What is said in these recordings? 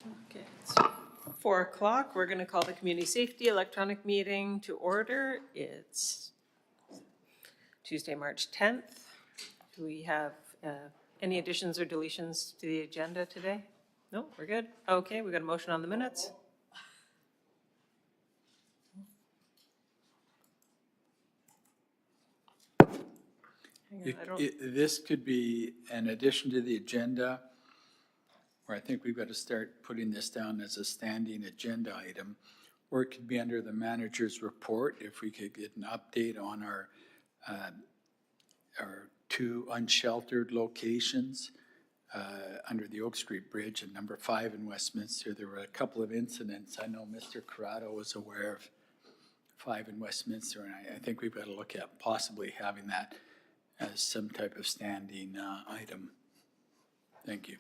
Okay, it's 4 o'clock. We're going to call the Community Safety Electronic Meeting to order. It's Tuesday, March 10th. Do we have any additions or deletions to the agenda today? No, we're good. Okay, we got a motion on the minutes. Hang on, I don't- This could be an addition to the agenda, or I think we've got to start putting this down as a standing agenda item, or it could be under the manager's report, if we could get an update on our two unsheltered locations under the Oak Street Bridge and number 5 in Westminster. There were a couple of incidents. I know Mr. Corrado was aware of 5 in Westminster, and I think we've got to look at possibly having that as some type of standing item. Thank you.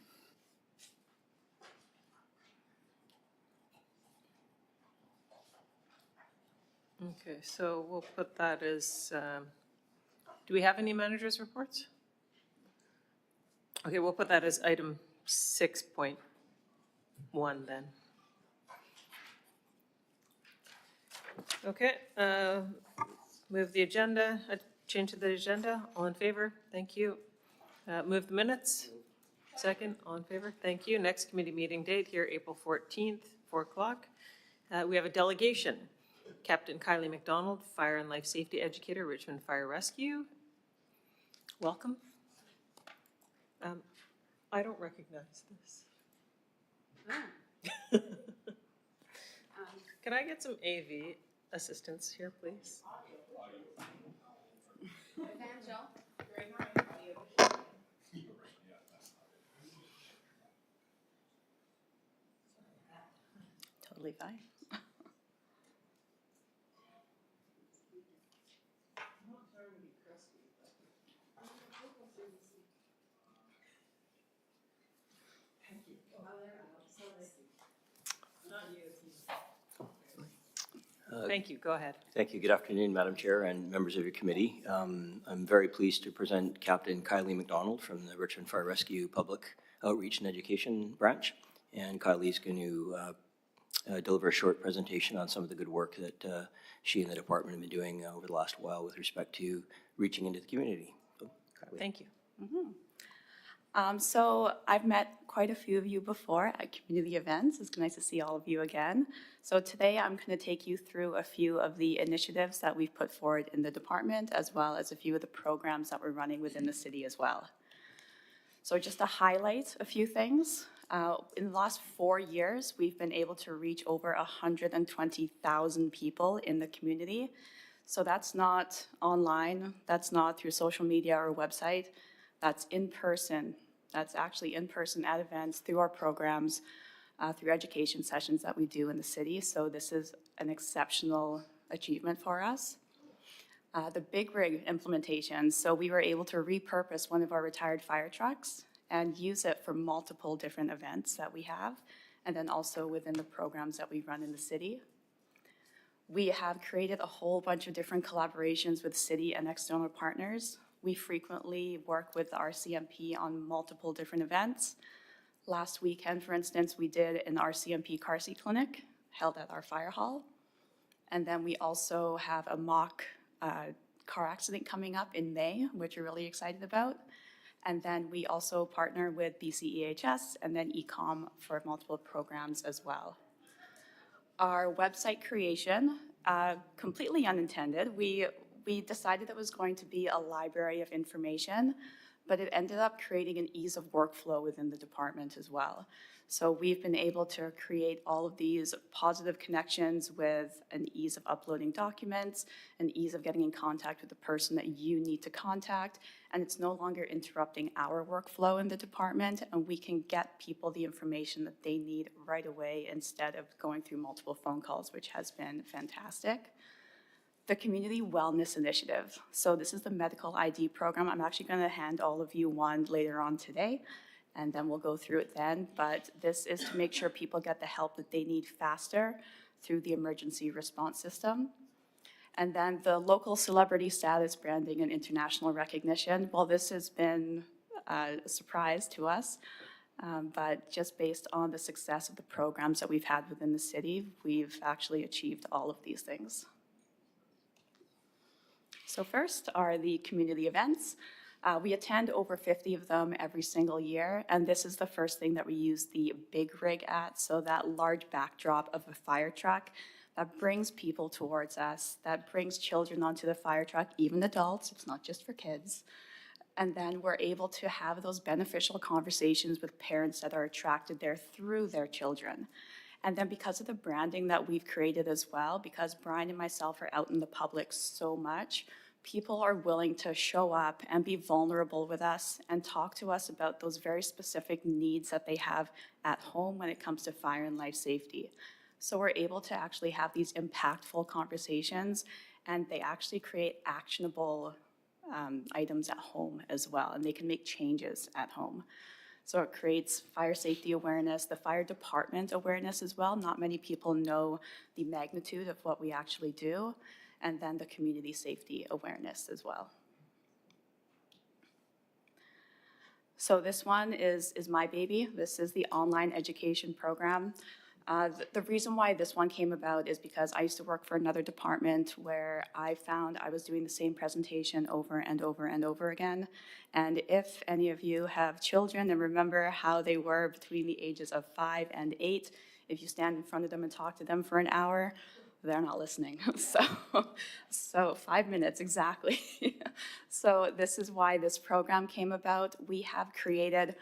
Okay, so we'll put that as, do we have any managers' reports? Okay, we'll put that as item 6.1 then. Okay, move the agenda, change to the agenda. All in favor? Thank you. Move the minutes. Second, all in favor? Thank you. Next committee meeting date here, April 14th, 4 o'clock. We have a delegation. Captain Kylie McDonald, Fire and Life Safety Educator, Richmond Fire Rescue. Welcome. I don't recognize this. Can I get some AV assistance here, please? Totally fine. Thank you. Go ahead. Thank you. Good afternoon, Madam Chair and members of your committee. I'm very pleased to present Captain Kylie McDonald from the Richmond Fire Rescue Public Outreach and Education Branch. And Kylie's going to deliver a short presentation on some of the good work that she and the department have been doing over the last while with respect to reaching into the community. So, Thank you. Mm-hmm. So I've met quite a few of you before at community events. It's nice to see all of you again. So today I'm going to take you through a few of the initiatives that we've put forward in the department, as well as a few of the programs that we're running within the city as well. So just to highlight a few things, in the last 4 years, we've been able to reach over 120,000 people in the community. So that's not online, that's not through social media or website, that's in person. That's actually in person at events, through our programs, through education sessions that we do in the city. So this is an exceptional achievement for us. The Big Rig implementation. So we were able to repurpose one of our retired fire trucks and use it for multiple different events that we have, and then also within the programs that we run in the city. We have created a whole bunch of different collaborations with city and external partners. We frequently work with the RCMP on multiple different events. Last weekend, for instance, we did an RCMP car seat clinic held at our fire hall. And then we also have a mock car accident coming up in May, which we're really excited about. And then we also partner with BCEHS and then ECOM for multiple programs as well. Our website creation, completely unintended. We decided it was going to be a library of information, but it ended up creating an ease of workflow within the department as well. So we've been able to create all of these positive connections with an ease of uploading documents, an ease of getting in contact with the person that you need to contact, and it's no longer interrupting our workflow in the department, and we can get people the information that they need right away instead of going through multiple phone calls, which has been fantastic. The Community Wellness Initiative. So this is the medical ID program. I'm actually going to hand all of you one later on today, and then we'll go through it then. But this is to make sure people get the help that they need faster through the emergency response system. And then the local celebrity status branding and international recognition. Well, this has been a surprise to us. But just based on the success of the programs that we've had within the city, we've actually achieved all of these things. So first are the community events. We attend over 50 of them every single year, and this is the first thing that we use the big rig at, so that large backdrop of a fire truck that brings people towards us, that brings children onto the fire truck, even adults, it's not just for kids. And then we're able to have those beneficial conversations with parents that are attracted there through their children. And then because of the branding that we've created as well, because Brian and myself are out in the public so much, people are willing to show up and be vulnerable with us and talk to us about those very specific needs that they have at home when it comes to fire and life safety. So we're able to actually have these impactful conversations, and they actually create actionable items at home as well, and they can make changes at home. So it creates fire safety awareness, the fire department awareness as well. Not many people know the magnitude of what we actually do, and then the community safety awareness as well. So this one is my baby. This is the online education program. The reason why this one came about is because I used to work for another department where I found I was doing the same presentation over and over and over again. And if any of you have children and remember how they were between the ages of 5 and 8, if you stand in front of them and talk to them for an hour, they're not listening. So 5 minutes, exactly. So this is why this program came about. We have created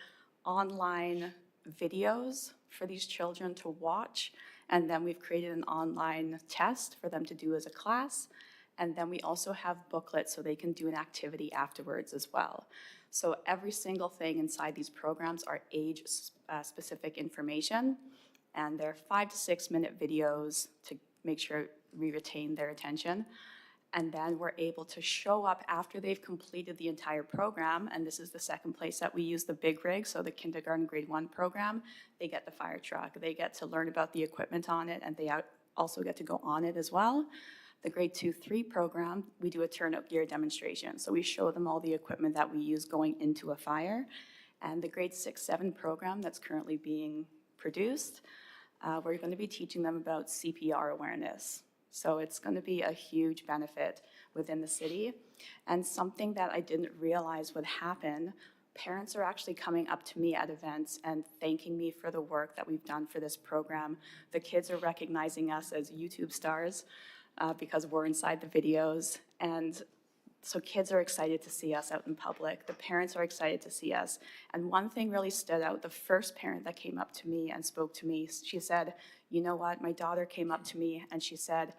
online videos for these children to watch, and then we've created an online test for them to do as a class, and then we also have booklets so they can do an activity afterwards as well. So every single thing inside these programs are age-specific information, and they're 5 to 6 minute videos to make sure we retain their attention. And then we're able to show up after they've completed the entire program, and this is the second place that we use the big rig, so the kindergarten grade 1 program, they get the fire truck, they get to learn about the equipment on it, and they also get to go on it as well. The grade 2-3 program, we do a turnout gear demonstration, so we show them all the equipment that we use going into a fire. And the grade 6-7 program that's currently being produced, we're going to be teaching them about CPR awareness. So it's going to be a huge benefit within the city. And something that I didn't realize would happen, parents are actually coming up to me at events and thanking me for the work that we've done for this program. The kids are recognizing us as YouTube stars because we're inside the videos. And so kids are excited to see us out in public. The parents are excited to see us. And one thing really stood out. The first parent that came up to me and spoke to me, she said, you know what, my daughter came up to me and she said,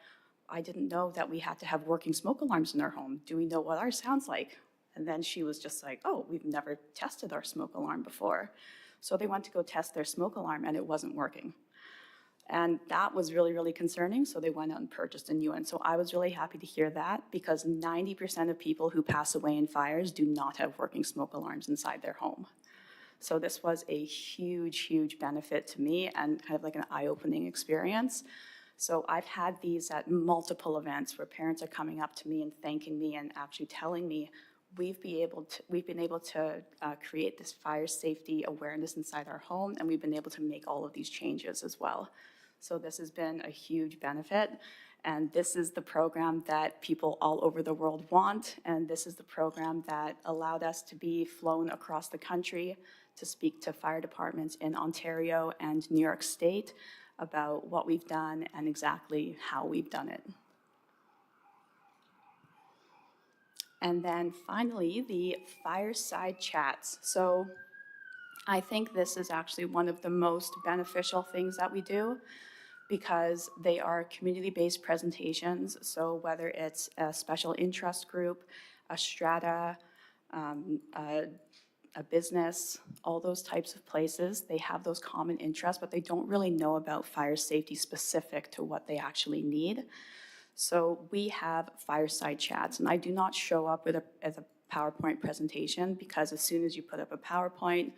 I didn't know that we had to have working smoke alarms in our home. Do we know what ours sounds like? And then she was just like, oh, we've never tested our smoke alarm before. So they went to go test their smoke alarm and it wasn't working. And that was really, really concerning, so they went out and purchased a new one. So I was really happy to hear that, because 90% of people who pass away in fires do not have working smoke alarms inside their home. So this was a huge, huge benefit to me and kind of like an eye-opening experience. So I've had these at multiple events where parents are coming up to me and thanking me and actually telling me we've been able to create this fire safety awareness inside our home, and we've been able to make all of these changes as well. So this has been a huge benefit, and this is the program that people all over the world want, and this is the program that allowed us to be flown across the country to speak to fire departments in Ontario and New York State about what we've done and exactly how we've done it. And then finally, the fireside chats. So I think this is actually one of the most beneficial things that we do, because they are community-based presentations. So whether it's a special interest group, a strata, a business, all those types of places, they have those common interests, but they don't really know about fire safety specific to what they actually need. So we have fireside chats, and I do not show up with as a PowerPoint presentation, because as soon as you put up a PowerPoint,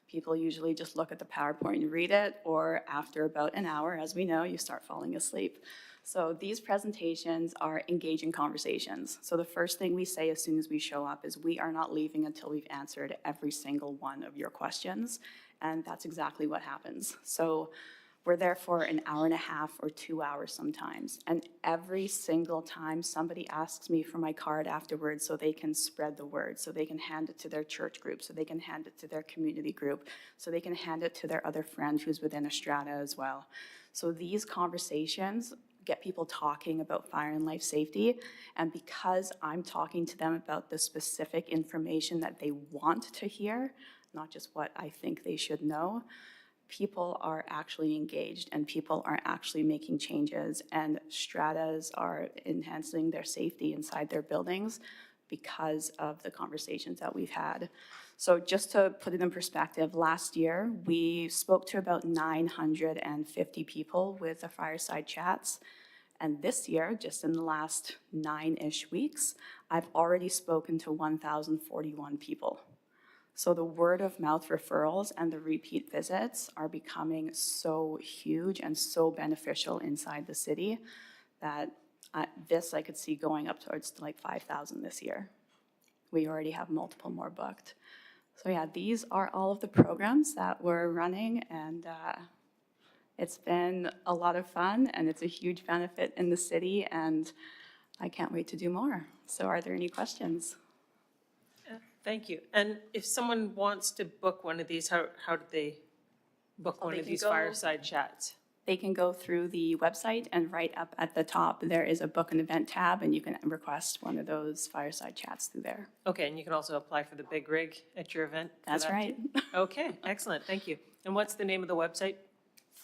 people usually just look at the PowerPoint and read it, or after about an hour, as we know, you start falling asleep. So these presentations are engaging conversations. So the first thing we say as soon as we show up is we are not leaving until we've answered every single one of your questions. And that's exactly what happens. So we're there for an hour and a half or 2 hours sometimes. And every single time somebody asks me for my card afterwards so they can spread the word, so they can hand it to their church group, so they can hand it to their community group, so they can hand it to their other friend who's within a strata as well. So these conversations get people talking about fire and life safety. And because I'm talking to them about the specific information that they want to hear, not just what I think they should know, people are actually engaged and people are actually making changes, and stratas are enhancing their safety inside their buildings because of the conversations that we've had. So just to put it in perspective, last year we spoke to about 950 people with the fireside chats. And this year, just in the last 9-ish weeks, I've already spoken to 1,041 people. So the word of mouth referrals and the repeat visits are becoming so huge and so beneficial inside the city that I could see going up towards like 5,000 this year. We already have multiple more booked. So yeah, these are all of the programs that we're running, and it's been a lot of fun and it's a huge benefit in the city, and I can't wait to do more. So are there any questions? Thank you. And if someone wants to book one of these, how do they book one they of can these go- fireside chats? They can go through the website, and right up at the top, there is a book an event tab, and you can request one of those fireside chats through there. Okay, and you can also apply for the big rig at your event? for That's that right. too? Okay, excellent, thank you. And what's the name of the website?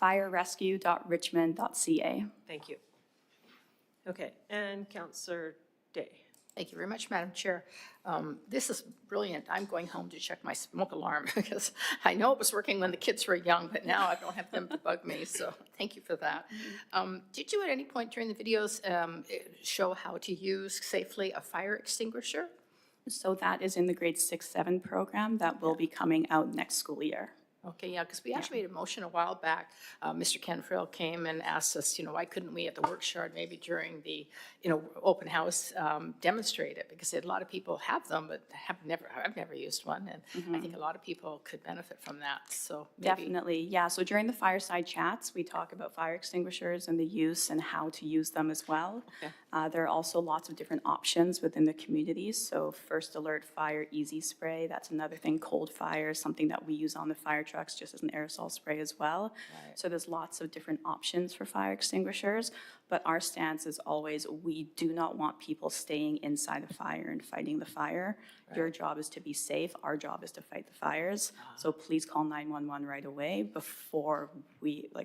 firerescue.richmond.ca. Thank you. Okay, and Councillor Day. Thank you very much, Madam Chair. This is brilliant. I'm going home to check my smoke alarm because I know it was working when the kids were young, but now I don't have them to bug me, so thank you for that. Did you at any point during the videos show how to use safely a fire extinguisher? So that is in the grade 6-7 program that will be coming out next school year. Okay, yeah, because we actually made a motion a while back. Mr. Ken Frill came and asked us, why couldn't we at the workshop maybe during the, open house demonstrate it? Because a lot of people have them, but I've never used one. And I think a lot of people could benefit from that, so maybe. Definitely, yeah. So during the fireside chats, we talk about fire extinguishers and the use and how to use them as well. Okay. There are also lots of different options within the communities. So First Alert Fire Easy Spray, that's another thing. Cold Fire, something that we use on the fire trucks just as an aerosol spray as well. Right. So there's lots of different options for fire extinguishers. But our stance is always, we do not want people staying inside the fire and fighting the fire. Your job is to be safe. Our job is to fight the fires. So please call 911 right away before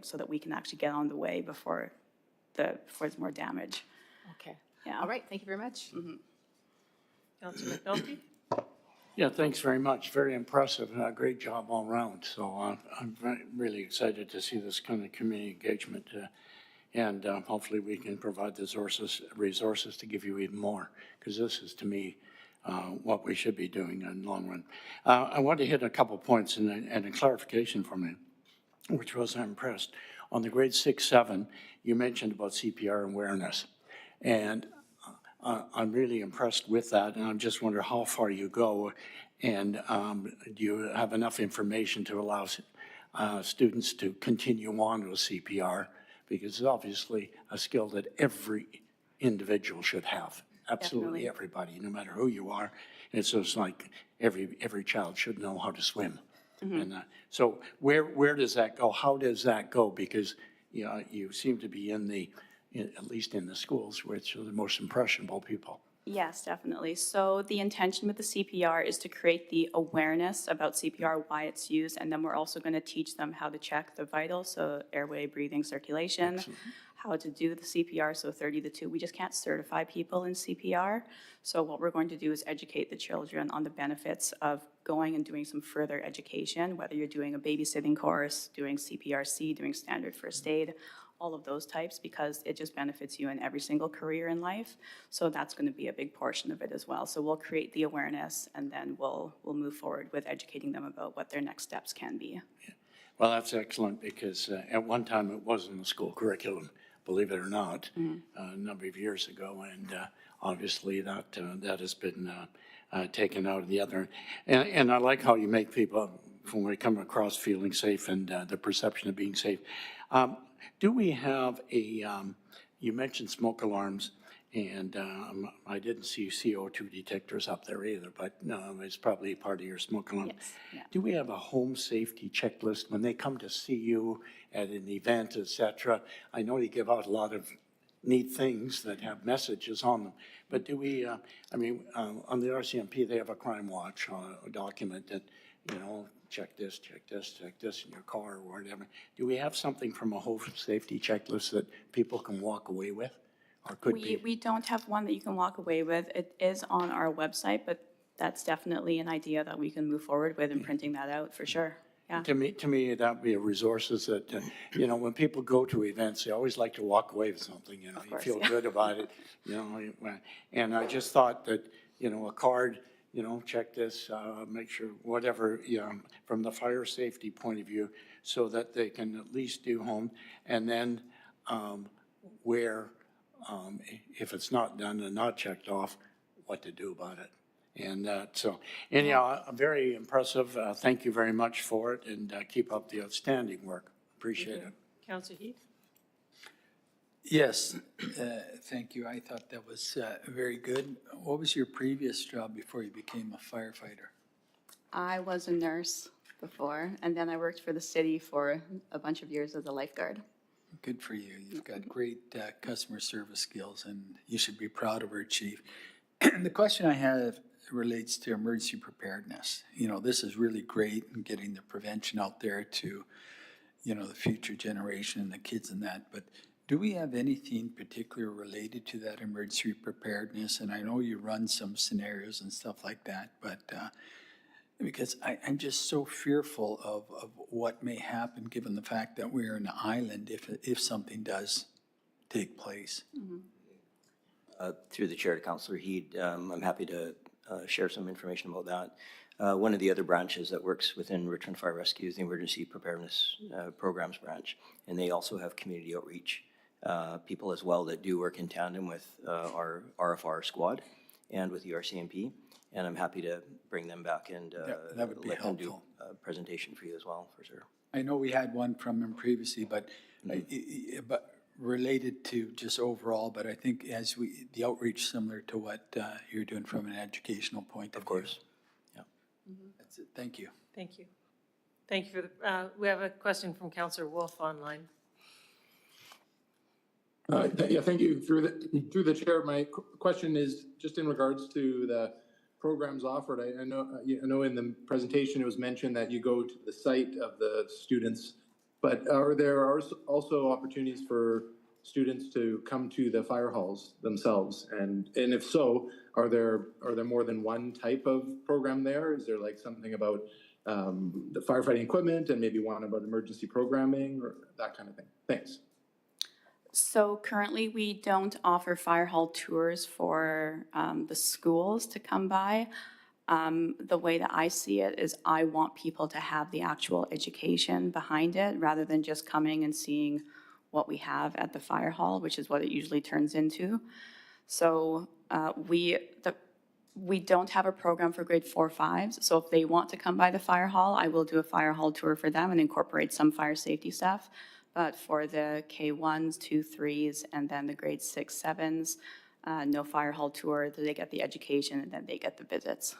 so that we can actually get on the way before there's more damage. Okay. Yeah. All right, thank you very much. Councillor McNulty? Yeah, thanks very much. Very impressive. Great job all around. So I'm really excited to see this kind of community engagement. And hopefully we can provide the resources to give you even more, because this is, to me, what we should be doing in the long run. I want to hit a couple points and a clarification from you, which was I'm impressed. On the grade 6-7, you mentioned about CPR awareness. And I'm really impressed with that, and I'm just wondering how far you go, and do you have enough information to allow students to continue on with CPR? Because it's obviously a skill that every individual should have. Absolutely Definitely. everybody, no matter who you are. It's just like every child should know how to swim. And so where does that go? How does that go? Because you seem to be at least in the schools, which are the most impressionable people. Yes, definitely. So the intention with the CPR is to create the awareness about CPR, why it's used, and then we're also going to teach them how to check the vitals, so airway, breathing, circulation, how to do the CPR, so 30-2. We just can't certify people in CPR. So what we're going to do is educate the children on the benefits of going and doing some further education, whether you're doing a babysitting course, doing CPRC, doing standard first aid, all of those types, because it just benefits you in every single career in life. So that's going to be a big portion of it as well. So we'll create the awareness, and then we'll move forward with educating them about what their next steps can be. Well, that's excellent, because at one time it was in the school curriculum, believe it or not, a number of years ago. And obviously that has been taken out of the other. And I like how you make people, when we come across, feeling safe and the perception of being safe. Do we have you mentioned smoke alarms, and I didn't see CO2 detectors up there either, but no, it's probably part of your smoke alarm. Yes, yeah. Do we have a home safety checklist when they come to see you at an event, et cetera? I know you give out a lot of neat things that have messages on them, but do we, on the RCMP, they have a crime watch document that, check this in your car or whatever. Do we have something from a home safety checklist that people can walk away with, or could be? We don't have one that you can walk away with. It is on our website, but that's definitely an idea that we can move forward with and printing that out for sure. Yeah. To me, that'd be a resources that, when people go to events, they always like to walk away with something, you course, feel yeah. good about it, And I just thought that, a card, check this, make sure, whatever, from the fire safety point of view, so that they can at least do home. And then where, if it's not done and not checked off, what to do about it. And so, anyhow, very impressive. Thank you very much for it, and keep up the outstanding work. Appreciate it. Councillor Heath? Yes, thank you. I thought that was very good. What was your previous job before you became a firefighter? I was a nurse before, and then I worked for the city for a bunch of years as a lifeguard. Good for you. You've got great customer service skills, and you should be proud of her, Chief. The question I have relates to emergency preparedness. This is really great in getting the prevention out there to, the future generation and the kids and that. But do we have anything particular related to that emergency preparedness? And I know you run some scenarios and stuff like that, but because I'm just so fearful of what may happen given the fact that we're an island if something does take place. Through the chair to Councillor Heed, I'm happy to share some information about that. One of the other branches that works within Richmond Fire Rescue is the Emergency Preparedness Programs branch, and they also have community outreach people as well that do work in tandem with our RFR squad and with the RCMP, and I'm happy to bring them back and That would be let them do helpful. a presentation for you as well, for sure. I know we had one from him previously, but related to just overall, but I think the outreach similar to what you're doing from an educational point of view. Of course, yeah. That's it. Thank you. Thank you. Thank you for the, we have a question from Councillor Wolf online. Yeah, thank you. Through the chair, my question is just in regards to the programs offered. I know in the presentation it was mentioned that you go to the site of the students, but are there also opportunities for students to come to the fire halls themselves? And if so, are there more than one type of program there? Is there like something about the firefighting equipment and maybe one about emergency programming or that kind of thing? Thanks. So currently, we don't offer fire hall tours for the schools to come by. The way that I see it is I want people to have the actual education behind it rather than just coming and seeing what we have at the fire hall, which is what it usually turns into. So we don't have a program for grade 4-5s. So if they want to come by the fire hall, I will do a fire hall tour for them and incorporate some fire safety stuff. But for the K1s, 2, 3s, and then the grade 6, 7s, no fire hall tour. They get the education and then they get the visits.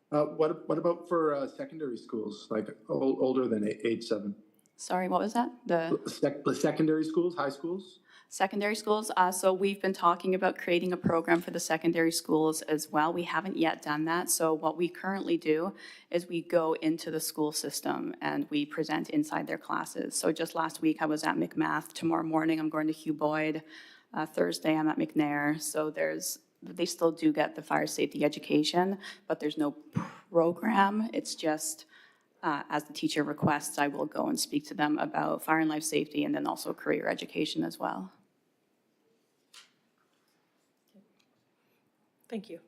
What about for secondary schools, like older than age 7? Sorry, what was that? The Secondary schools, high schools? secondary schools. So we've been talking about creating a program for the secondary schools as well. We haven't yet done that. So what we currently do is we go into the school system and we present inside their classes. So just last week I was at McMath. Tomorrow morning I'm going to Hugh Boyd. Thursday I'm at McNair. So they still do get the fire safety education, but there's no program. It's just as the teacher requests, I will go and speak to them about fire and life safety and then also career education as well. Thank you.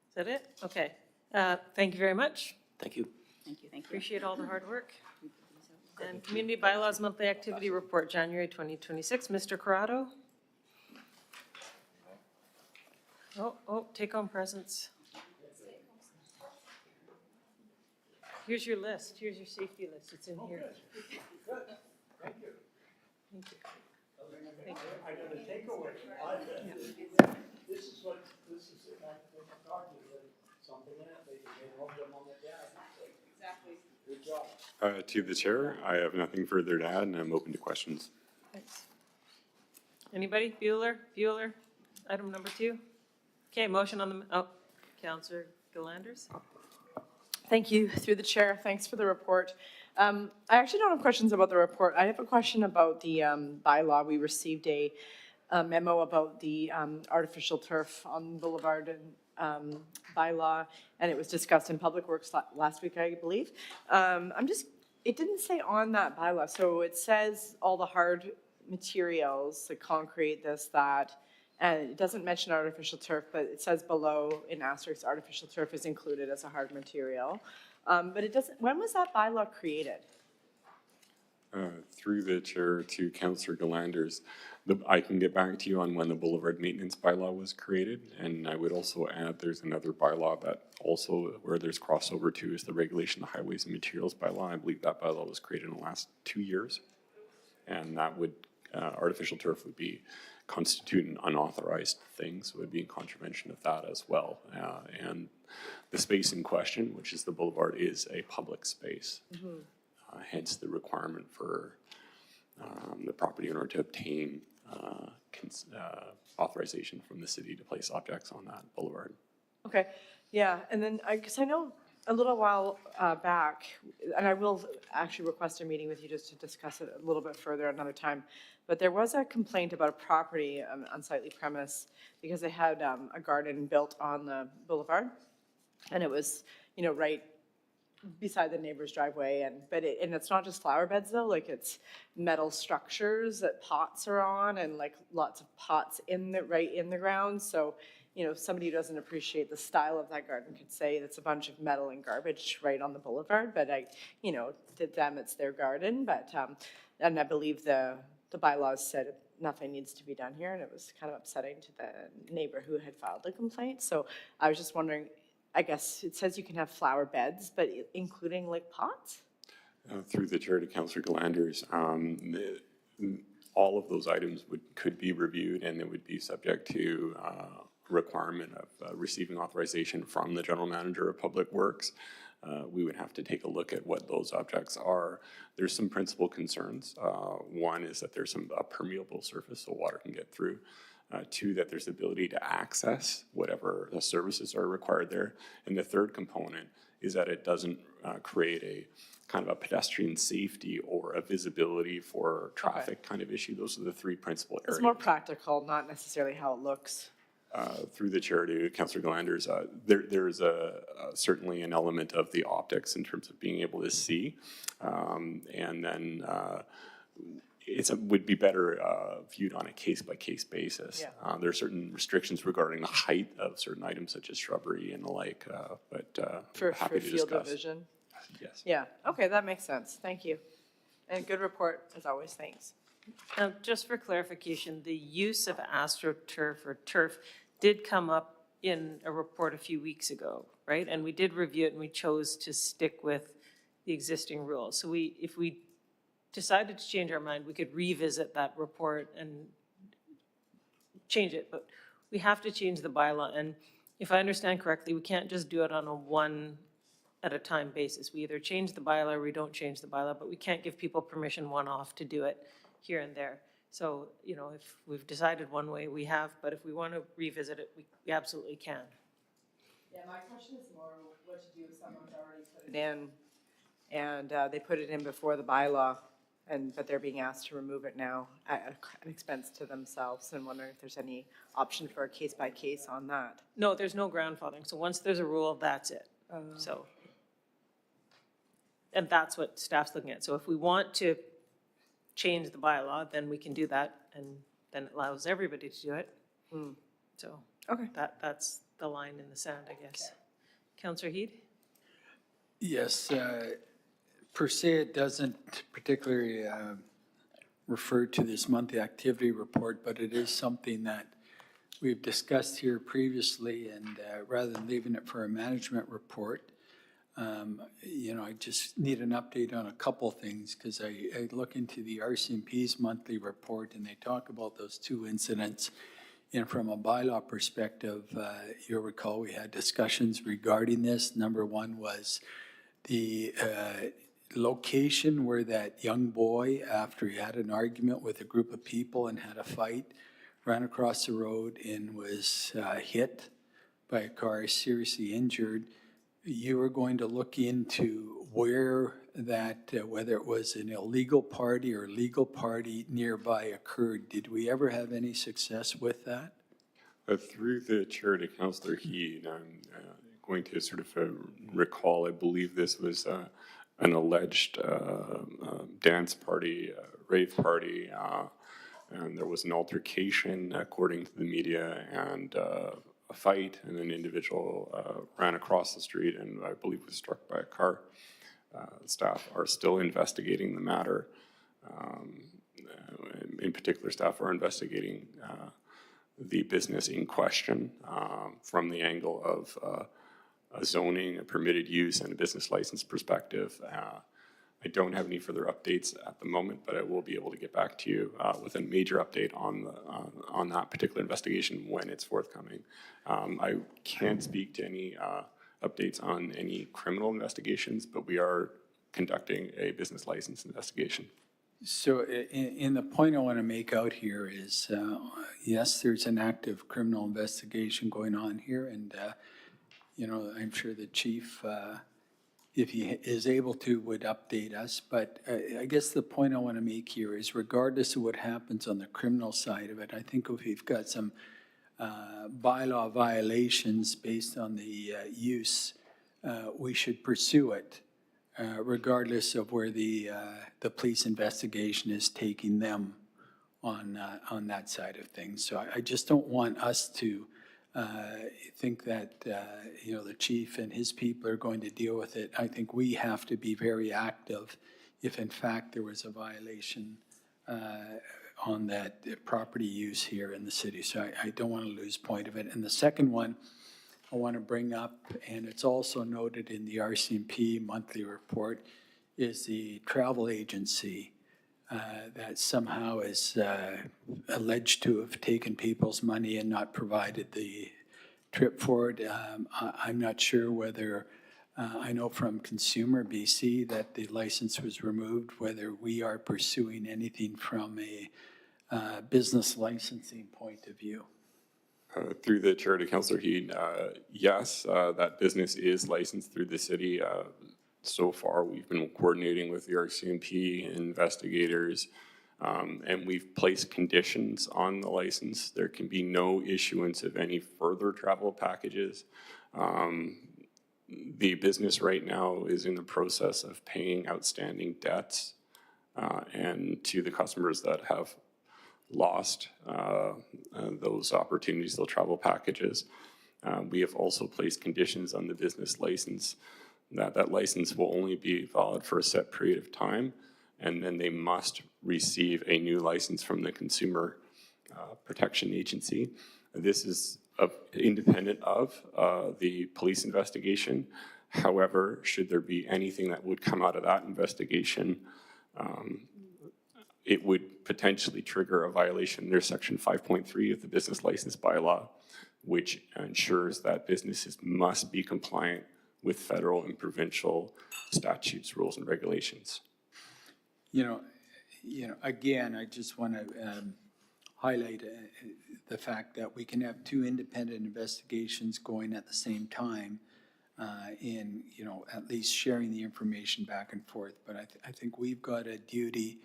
Is that it? Okay. Thank you very much. Thank you. Thank you, thank you. Appreciate all the hard work. And Community Bylaws Monthly Activity Report, January 2026. Mr. Corrado? Oh, take home presents. Here's your list. Here's your safety list. It's in here. Thank you. Thank you. I got a takeaway. This is something in it, they love them on the dad. Exactly. Good job. To the chair, I have nothing further to add, and I'm open to questions. Thanks. Anybody? Bueller? Item number 2? Okay, motion on the, Counselor Galanders? Thank you, through the chair. Thanks for the report. I actually don't have questions about the report. I have a question about the bylaw. We received a memo about the artificial turf on Boulevard and bylaw, and it was discussed in Public Works last week, I believe. It didn't say on that bylaw, so it says all the hard materials, the concrete, this, that, and it doesn't mention artificial turf, but it says below in asterisk, artificial turf is included as a hard material. But it doesn't, when was that bylaw created? Through the chair to Councillor Galanders, I can get back to you on when the Boulevard Maintenance Bylaw was created, and I would also add there's another bylaw that also, where there's crossover to, is the Regulation of Highways and Materials Bylaw. I believe that bylaw was created in the last 2 years, and that would, artificial turf would constitute an unauthorized thing, so it would be in contravention of that as well. And the space in question, which is the boulevard, is a public space. Hence the requirement for the property owner to obtain authorization from the city to place objects on that boulevard. Okay, yeah, and then I guess I know a little while back, and I will actually request a meeting with you just to discuss it a little bit further another time, but there was a complaint about a property, unsightly premise, because they had a garden built on the boulevard, and it was, you know, right beside the neighbor's driveway, and it's not just flower beds though, like it's metal structures that pots are on, and like lots of pots right in the ground. So, you know, if somebody who doesn't appreciate the style of that garden could say it's a bunch of metal and garbage right on the boulevard, but you know, to them it's their garden. But and I believe the bylaws said nothing needs to be done here, and it was kind of upsetting to the neighbor who had filed the complaint. So I was just wondering, I guess it says you can have flower beds, but including like pots? Through the chair to Councillor Galanders, all of those items could be reviewed, and it would be subject to requirement of receiving authorization from the General Manager of Public Works. We would have to take a look at what those objects are. There's some principal concerns. One is that there's a permeable surface so water can get through. 2, that there's the ability to access whatever the services are required there. And the third component is that it doesn't create a kind of a pedestrian safety or a visibility for traffic kind of issue. Those are the 3 principal areas. It's more practical, not necessarily how it looks. Through the chair to Councillor Galanders, there's certainly an element of the optics in terms of being able to see. And then it would be better viewed on a case-by-case basis. Yeah. There are certain restrictions regarding the height of certain items such as shrubbery and the like, but For happy to field of discuss. vision? Yes. Yeah, okay, that makes sense. Thank you. And good report, as always, thanks. Just for clarification, the use of AstroTurf or turf did come up in a report a few weeks ago, right? And we did review it and we chose to stick with the existing rules. So if we decided to change our mind, we could revisit that report and change it, but we have to change the bylaw. And if I understand correctly, we can't just do it on a one-at-a-time basis. We either change the bylaw or we don't change the bylaw, but we can't give people permission one-off to do it here and there. So, you know, if we've decided one way, we have, but if we want to revisit it, we absolutely can. Yeah, my question is more what to do if someone's already put it in, and they put it in before the bylaw, but they're being asked to remove it now at an expense to themselves, and wondering if there's any option for a case-by-case on that. No, there's no grandfathering. So once there's a rule, that's it. So, and that's what staff's looking at. So if we want to change the bylaw, then we can do that, and then it allows everybody to do it. So Okay. that's the line in the sand, I guess. Councillor Heed? Yes, Per se, it doesn't particularly refer to this monthly activity report, but it is something that we've discussed here previously, and rather than leaving it for a management report, I just need an update on a couple things, because I look into the RCMP's monthly report, and they talk about those two incidents. And from a bylaw perspective, you'll recall we had discussions regarding this. Number one was the location where that young boy, after he had an argument with a group of people and had a fight, ran across the road and was hit by a car, seriously injured. You were going to look into where that, whether it was an illegal party or legal party nearby occurred. Did we ever have any success with that? Through the chair to Councillor Heed, I'm going to sort of recall, I believe this was an alleged dance party, rave party, and there was an altercation, according to the media, and a fight, and an individual ran across the street and I believe was struck by a car. Staff are still investigating the matter. In particular, staff are investigating the business in question from the angle of a zoning, a permitted use, and a business license perspective. I don't have any further updates at the moment, but I will be able to get back to you with a major update on that particular investigation when it's forthcoming. I can't speak to any updates on any criminal investigations, but we are conducting a business license investigation. So in the point I want to make out here is, yes, there's an active criminal investigation going on here, and, I'm sure the chief, if he is able to, would update us. But I guess the point I want to make here is, regardless of what happens on the criminal side of it, I think if we've got some bylaw violations based on the use, we should pursue it, regardless of where the police investigation is taking them on that side of things. So I just don't want us to think that, the chief and his people are going to deal with it. I think we have to be very active if in fact there was a violation on that property use here in the city. So I don't want to lose point of it. And the second one I want to bring up, and it's also noted in the RCMP monthly report, is the travel agency that somehow is alleged to have taken people's money and not provided the trip for it. I'm not sure whether, I know from Consumer BC that the license was removed, whether we are pursuing anything from a business licensing point of view. Through the chair to Councillor Heed, yes, that business is licensed through the city. So far, we've been coordinating with the RCMP investigators, and we've placed conditions on the license. There can be no issuance of any further travel packages. The business right now is in the process of paying outstanding debts, and to the customers that have lost those opportunities, those travel packages. We have also placed conditions on the business license that license will only be valid for a set period of time, and then they must receive a new license from the Consumer Protection Agency. This is independent of the police investigation. However, should there be anything that would come out of that investigation, it would potentially trigger a violation. There's section 5.3 of the business license bylaw, which ensures that businesses must be compliant with federal and provincial statutes, rules, and regulations. Again, I just want to highlight the fact that we can have two independent investigations going at the same time in, at least sharing the information back and forth. But I think we've got a duty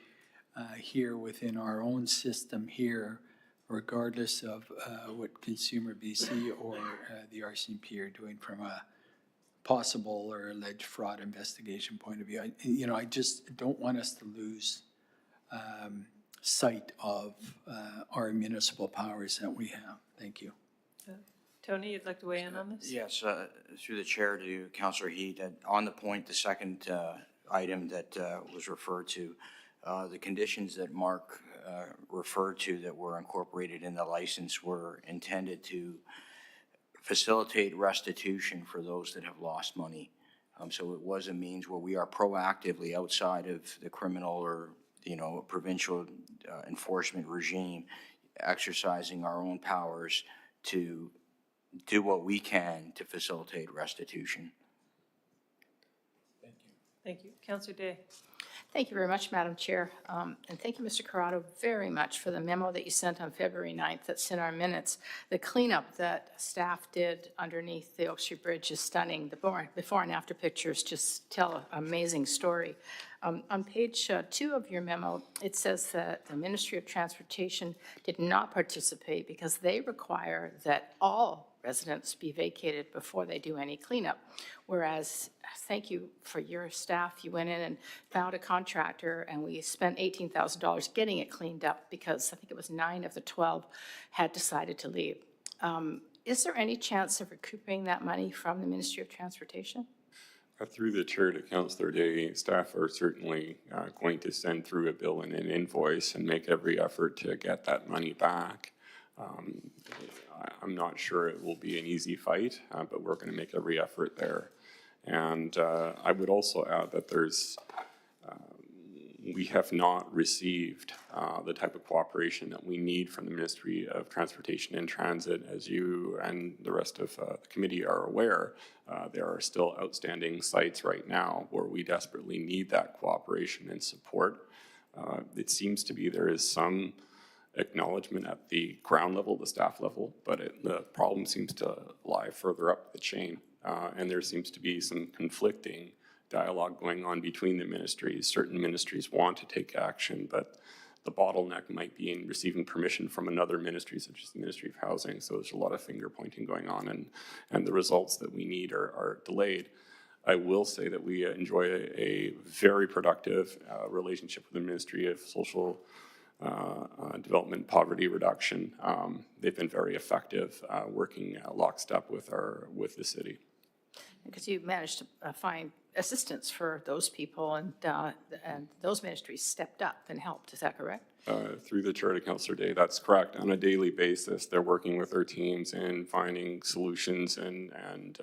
here within our own system here, regardless of what Consumer BC or the RCMP are doing from a possible or alleged fraud investigation point of view. I just don't want us to lose sight of our municipal powers that we have. Thank you. Tony, you'd like to weigh in on this? Yes, through the chair to Councillor Heed. On the point, the second item that was referred to. The conditions that Mark referred to that were incorporated in the license were intended to facilitate restitution for those that have lost money. So it was a means where we are proactively outside of the criminal or, provincial enforcement regime, exercising our own powers to do what we can to facilitate restitution. Thank you. Councillor Day. Thank you very much, Madam Chair. And thank you, Mr. Corrado, very much for the memo that you sent on February 9th that's in our minutes. The cleanup that staff did underneath the Oak Street Bridge is stunning. The before and after pictures just tell an amazing story. On page 2 of your memo, it says that the Ministry of Transportation did not participate because they require that all residents be vacated before they do any cleanup. Whereas, thank you for your staff, you went in and found a contractor and we spent $18,000 getting it cleaned up because I think it was 9 of the 12 had decided to leave. Is there any chance of recouping that money from the Ministry of Transportation? Through the chair to Councillor Day, staff are certainly going to send through a bill and an invoice and make every effort to get that money back. I'm not sure it will be an easy fight, but we're going to make every effort there. And I would also add that we have not received the type of cooperation that we need from the Ministry of Transportation and Transit. As you and the rest of the committee are aware, there are still outstanding sites right now where we desperately need that cooperation and support. It seems to be there is some acknowledgement at the ground level, the staff level, but the problem seems to lie further up the chain. And there seems to be some conflicting dialogue going on between the ministries. Certain ministries want to take action, but the bottleneck might be in receiving permission from another ministry, such as the Ministry of Housing. So there's a lot of finger pointing going on, and the results that we need are delayed. I will say that we enjoy a very productive relationship with the Ministry of Social Development, Poverty Reduction. They've been very effective working lockstep with the city. Because you managed to find assistance for those people, and those ministries stepped up and helped. Is that correct? Through the chair to Councillor Day, that's correct. On a daily basis, they're working with their teams and finding solutions and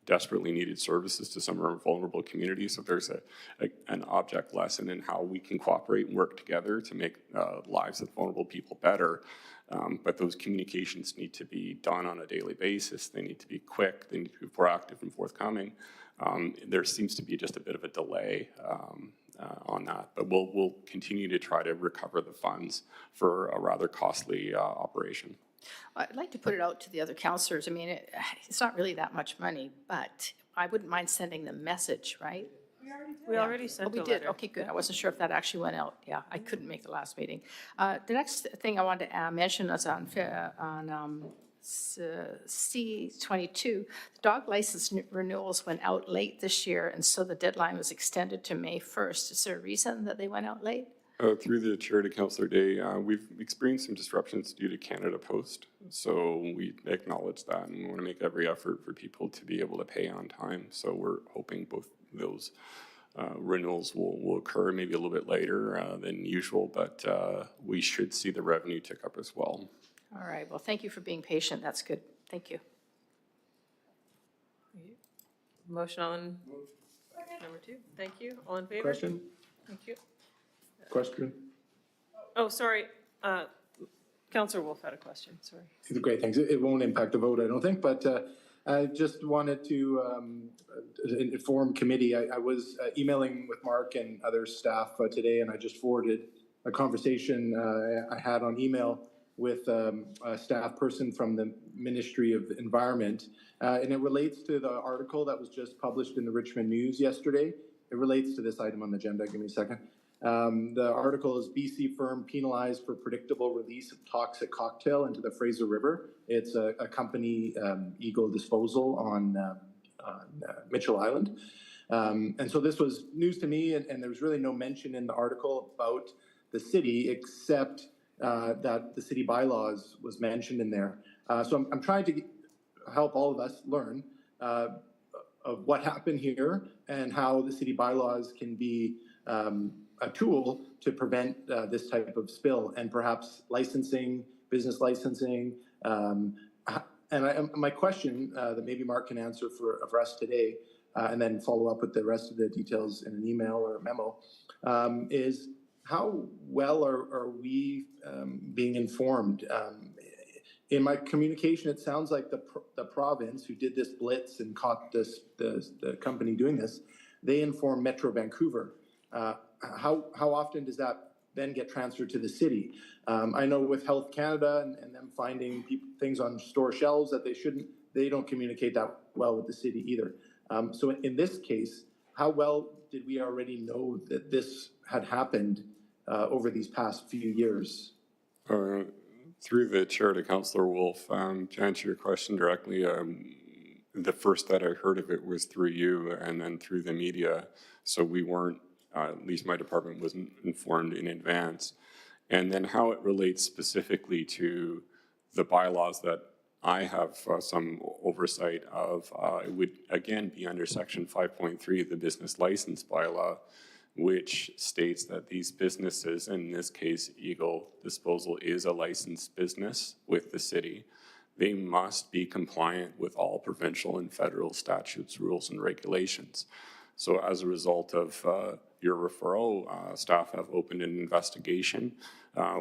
desperately needed services to some of our vulnerable communities. So there's an object lesson in how we can cooperate and work together to make lives of vulnerable people better. But those communications need to be done on a daily basis. They need to be quick. They need to be proactive and forthcoming. There seems to be just a bit of a delay on that, but we'll continue to try to recover the funds for a rather costly operation. I'd like to put it out to the other councillors. I mean, it's not really that much money, but I wouldn't mind sending the message, right? We already sent a we letter. did. Okay, good. I wasn't sure if that actually went out. Yeah, I couldn't make the last meeting. The next thing I wanted to mention is on C22, the dog license renewals went out late this year, and so the deadline was extended to May 1st. Is there a reason that they went out late? Through the chair to Councillor Day, we've experienced some disruptions due to Canada Post, so we acknowledge that, and we want to make every effort for people to be able to pay on time. So we're hoping both those renewals will occur maybe a little bit later than usual, but we should see the revenue tick up as well. All right. Well, thank you for being patient. That's good. Thank you. Motion on number 2. Thank you. All in favor? Question? Thank you. Question? Oh, sorry. Councillor Wolf had a question. Sorry. Great, thanks. It won't impact the vote, I don't think, but I just wanted to inform committee. I was emailing with Mark and other staff today, and I just forwarded a conversation I had on email with a staff person from the Ministry of Environment, and it relates to the article that was just published in the Richmond News yesterday. It relates to this item on the agenda. Give me a second. The article is BC firm penalized for predictable release of toxic cocktail into the Fraser River. It's a company, Eagle Disposal on Mitchell Island. And so this was news to me, and there was really no mention in the article about the city, except that the city bylaws was mentioned in there. So I'm trying to help all of us learn of what happened here and how the city bylaws can be a tool to prevent this type of spill, and perhaps licensing, business licensing. My question that maybe Mark can answer for us today, and then follow up with the rest of the details in an email or a memo, is how well are we being informed? In my communication, it sounds like the province who did this blitz and caught the company doing this, they informed Metro Vancouver. How often does that then get transferred to the city? I know with Health Canada and them finding things on store shelves that they don't communicate that well with the city either. So in this case, how well did we already know that this had happened over these past few years? Through the chair to Councillor Wolf, to answer your question directly, the first that I heard of it was through you and then through the media. So we weren't, at least my department wasn't informed in advance. And then how it relates specifically to the bylaws that I have some oversight of, it would again be under section 5.3 of the business license bylaw, which states that these businesses, in this case, Eagle Disposal is a licensed business with the city. They must be compliant with all provincial and federal statutes, rules, and regulations. So as a result of your referral, staff have opened an investigation.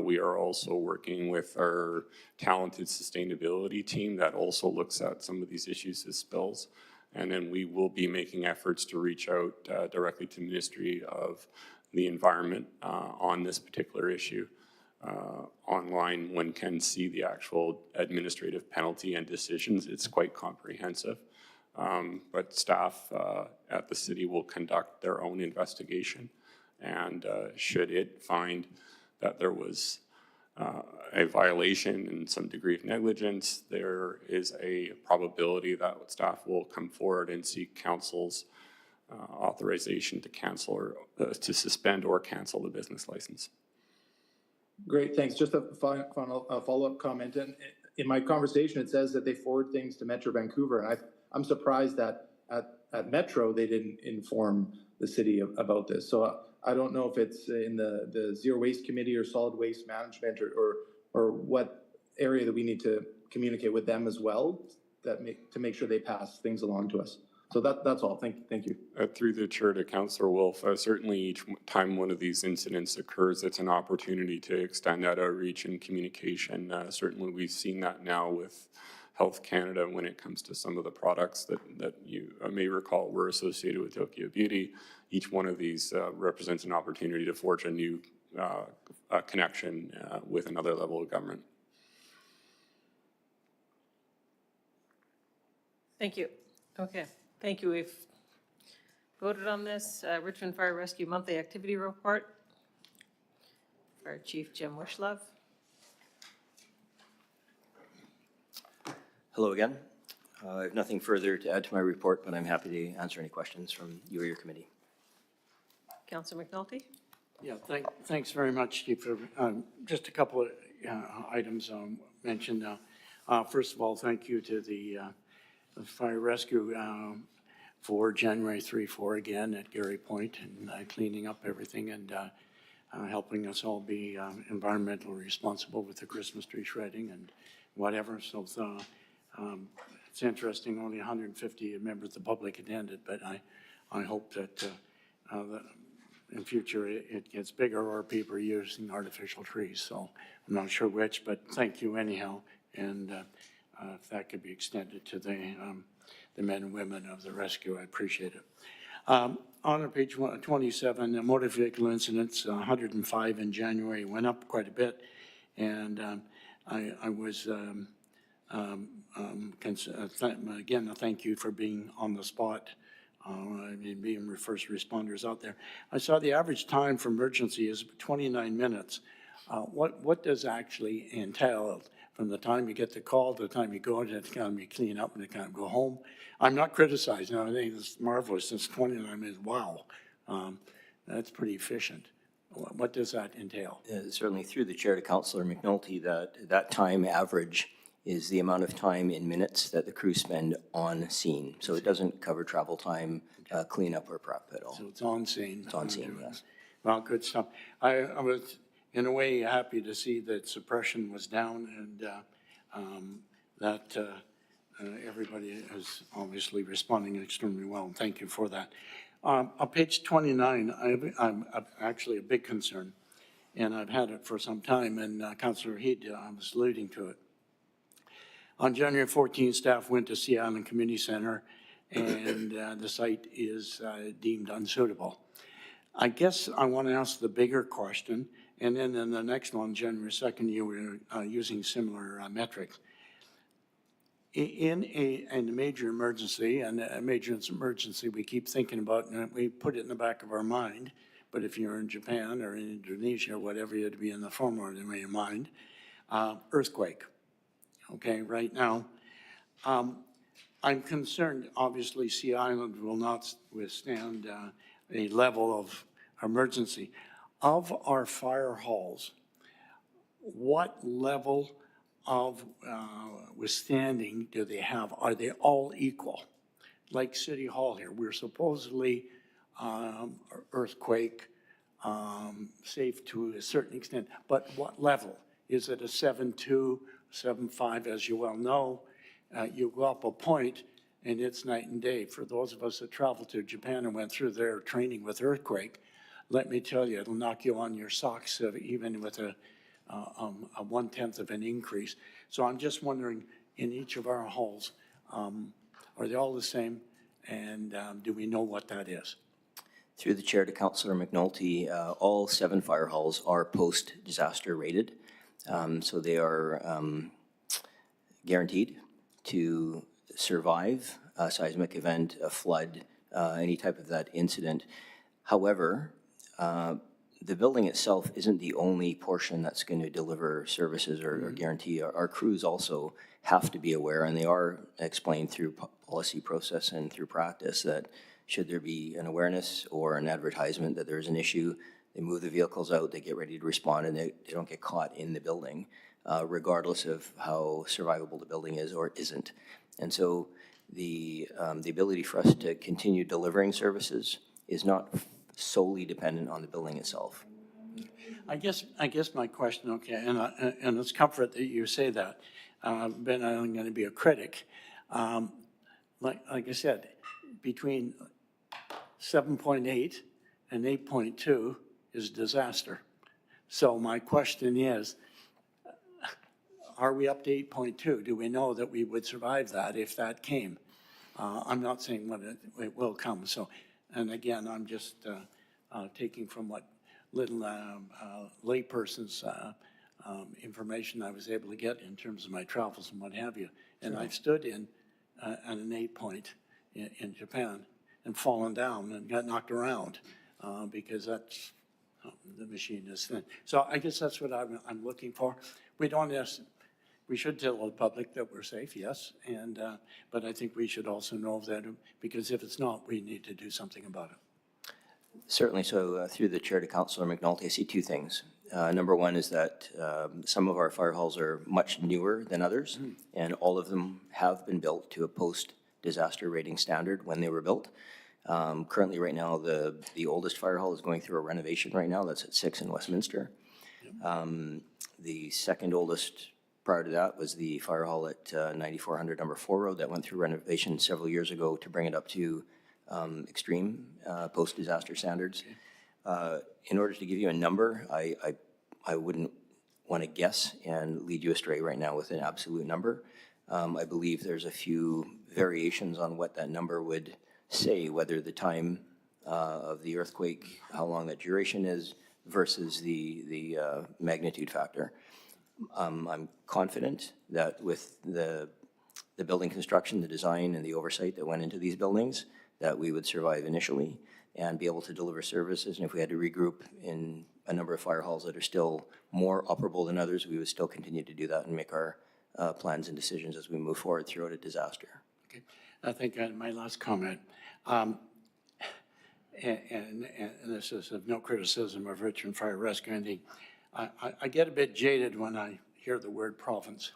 We are also working with our talented sustainability team that also looks at some of these issues as spills. And then we will be making efforts to reach out directly to the Ministry of the Environment on this particular issue. Online, one can see the actual administrative penalty and decisions. It's quite comprehensive. But staff at the city will conduct their own investigation. And should it find that there was a violation and some degree of negligence, there is a probability that staff will come forward and seek council's authorization to cancel or to suspend or cancel the business license. Great, thanks. Just a follow-up comment. And in my conversation, it says that they forward things to Metro Vancouver. And I'm surprised that at Metro, they didn't inform the city about this. So I don't know if it's in the Zero Waste Committee or Solid Waste Management or what area that we need to communicate with them as well to make sure they pass things along to us. So that's all. Thank you. Through the chair to Councillor Wolf, certainly each time one of these incidents occurs, it's an opportunity to extend that outreach and communication. Certainly we've seen that now with Health Canada when it comes to some of the products that you may recall were associated with Tokyo Beauty. Each one of these represents an opportunity to forge a new connection with another level of government. Thank you. Okay, thank you. We've voted on this. Richmond Fire Rescue Monthly Activity Report. Fire Chief Jim Wishlove. Hello again. I have nothing further to add to my report, but I'm happy to answer any questions from you or your committee. Councillor McNulty. Yeah, thanks very much, Chief. Just a couple of items mentioned. First of all, thank you to the Fire Rescue for January 3-4 again at Gary Point and cleaning up everything and helping us all be environmentally responsible with the Christmas tree shredding and whatever. So it's interesting, only 150 members of the public attended, but I hope that in future it gets bigger or people are using artificial trees. So I'm not sure which, but thank you anyhow. And if that could be extended to the men and women of the rescue, I appreciate it. On page 27, the motor vehicle incidents, 105 in January, went up quite a bit. And I was, again, a thank you for being on the spot, being first responders out there. I saw the average time for emergency is 29 minutes. What does actually entail from the time you get the call to the time you go to the time you clean up and the time you go home? I'm not criticizing. I think it's marvelous. It's 29 minutes. Wow. That's pretty efficient. What does that entail? Certainly through the chair to Councillor McNulty, that time average is the amount of time in minutes that the crew spend on scene. So it doesn't cover travel time, cleanup, or prep at all. So it's on scene. It's on scene, yes. Well, good stuff. I was, in a way, happy to see that suppression was down and that everybody is obviously responding extremely well, and thank you for that. On page 29, I'm actually a big concern, and I've had it for some time, and Councillor Heed was alluding to it. On January 14th, staff went to Sea Island Community Center, and the site is deemed unsuitable. I guess I want to ask the bigger question, and then in the next one, January 2nd, you were using similar metrics. In a major emergency, and a major emergency we keep thinking about, and we put it in the back of our mind, but if you're in Japan or in Indonesia, whatever, you'd be in the forefront of your mind, earthquake. Okay, right now, I'm concerned, obviously, Sea Island will not withstand a level of emergency. Of our fire halls, what level of withstanding do they have? Are they all equal? Like City Hall here, we're supposedly earthquake safe to a certain extent, but what level? Is it a 7.2, 7.5, as you well know? You go up a point and it's night and day. For those of us that traveled to Japan and went through their training with earthquake, let me tell you, it'll knock you on your socks even with a 1/10 of an increase. So I'm just wondering, in each of our halls, are they all the same? And do we know what that is? Through the chair to Councillor McNulty, all 7 fire halls are post-disaster rated. So they are guaranteed to survive a seismic event, a flood, any type of that incident. However, the building itself isn't the only portion that's going to deliver services or guarantee. Our crews also have to be aware, and they are explained through policy process and through practice, that should there be an awareness or an advertisement that there's an issue, they move the vehicles out, they get ready to respond, and they don't get caught in the building, regardless of how survivable the building is or isn't. And so the ability for us to continue delivering services is not solely dependent on the building itself. I guess my question, okay, and it's comfort that you say that, but I'm going to be a critic. Like I said, between 7.8 and 8.2 is disaster. So my question is, are we up to 8.2? Do we know that we would survive that if that came? I'm not saying when it will come. So, and again, I'm just taking from what little layperson's information I was able to get in terms of my travels and what have you. And I've stood in at an 8 point in Japan and fallen down and got knocked around because that's the machine is thin. So I guess that's what I'm looking for. We should tell the public that we're safe, yes, and but I think we should also know that, because if it's not, we need to do something about it. Certainly. So through the chair to Councillor McNulty, I see 2 things. Number one is that some of our fire halls are much newer than others, and all of them have been built to a post-disaster rating standard when they were built. Currently, right now, the oldest fire hall is going through a renovation right now. That's at 6 in Westminster. The second oldest prior to that was the fire hall at 9400 number 4 Road that went through renovation several years ago to bring it up to extreme post-disaster standards. In order to give you a number, I wouldn't want to guess and lead you astray right now with an absolute number. I believe there's a few variations on what that number would say, whether the time of the earthquake, how long that duration is, versus the magnitude factor. I'm confident that with the building construction, the design, and the oversight that went into these buildings, that we would survive initially and be able to deliver services. And if we had to regroup in a number of fire halls that are still more operable than others, we would still continue to do that and make our plans and decisions as we move forward throughout a disaster. Okay, I think my last comment, and this is of no criticism of Richmond Fire Rescue, I get a bit jaded when I hear the word province.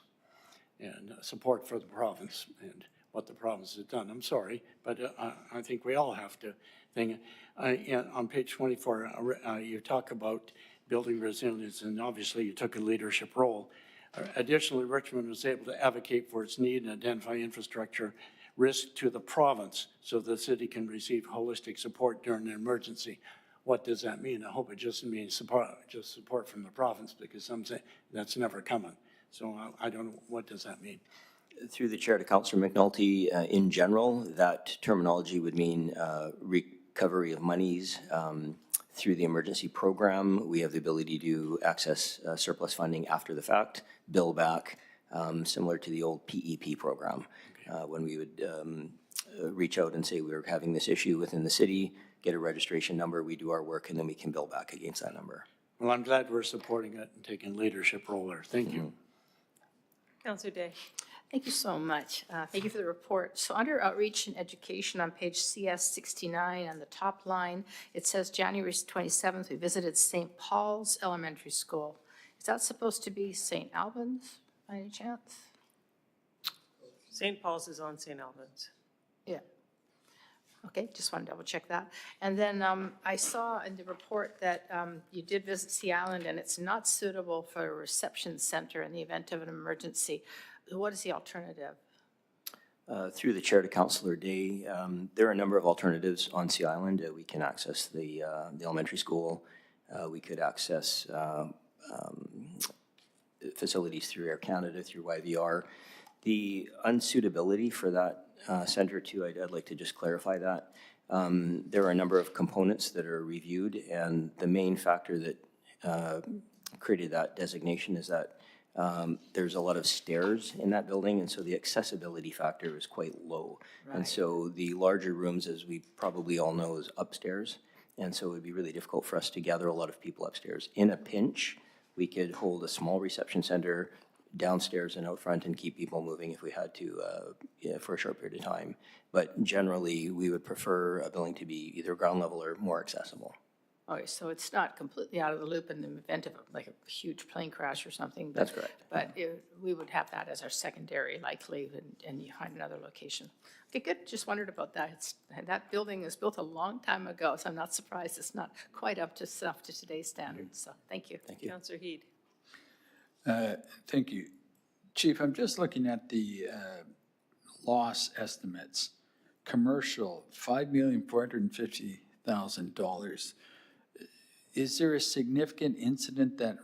and support for the province and what the province has done. I'm sorry, but I think we all have to think. And on page 24, you talk about building resilience, and obviously you took a leadership role. Additionally, Richmond was able to advocate for its need and identify infrastructure risk to the province so the city can receive holistic support during an emergency. What does that mean? I hope it just means support from the province, because some say that's never coming. So I don't know, what does that mean? Through the chair to Councillor McNulty, in general, that terminology would mean recovery of monies through the emergency program. We have the ability to access surplus funding after the fact, bill back, similar to the old PEP program. When we would reach out and say we were having this issue within the city, get a registration number, we do our work, and then we can bill back against that number. Well, I'm glad we're supporting it and taking leadership role there. Thank you. Councillor Day. Thank you so much. Thank you for the report. So under Outreach and Education on page CS 69 on the top line, it says January 27th, we visited St. Paul's Elementary School. Is that supposed to be St. Albans by any chance? St. Paul's is on St. Albans. Yeah. Okay, just want to double check that. And then I saw in the report that you did visit Sea Island and it's not suitable for a reception center in the event of an emergency. What is the alternative? Through the chair to Councillor Day, there are a number of alternatives on Sea Island. We can access the elementary school. We could access facilities through Air Canada, through YVR. The unsuitability for that center too, I'd like to just clarify that. There are a number of components that are reviewed, and the main factor that created that designation is that there's a lot of stairs in that building, and so the accessibility factor is quite low. Right. And so the larger rooms, as we probably all know, is upstairs, and so it would be really difficult for us to gather a lot of people upstairs. In a pinch, we could hold a small reception center downstairs and out front and keep people moving if we had to for a short period of time. But generally, we would prefer a building to be either ground level or more accessible. Okay, so it's not completely out of the loop in the event of like a huge plane crash or something. That's correct. But we would have that as our secondary likely, and you find another location. Okay, good. Just wondered about that. That building was built a long time ago, so I'm not surprised it's not quite up to snuff to today's standards. So thank you. Thank you. Councillor Heed. Thank you. Chief, I'm just looking at the loss estimates. Commercial, $5,450,000. Is there a significant incident that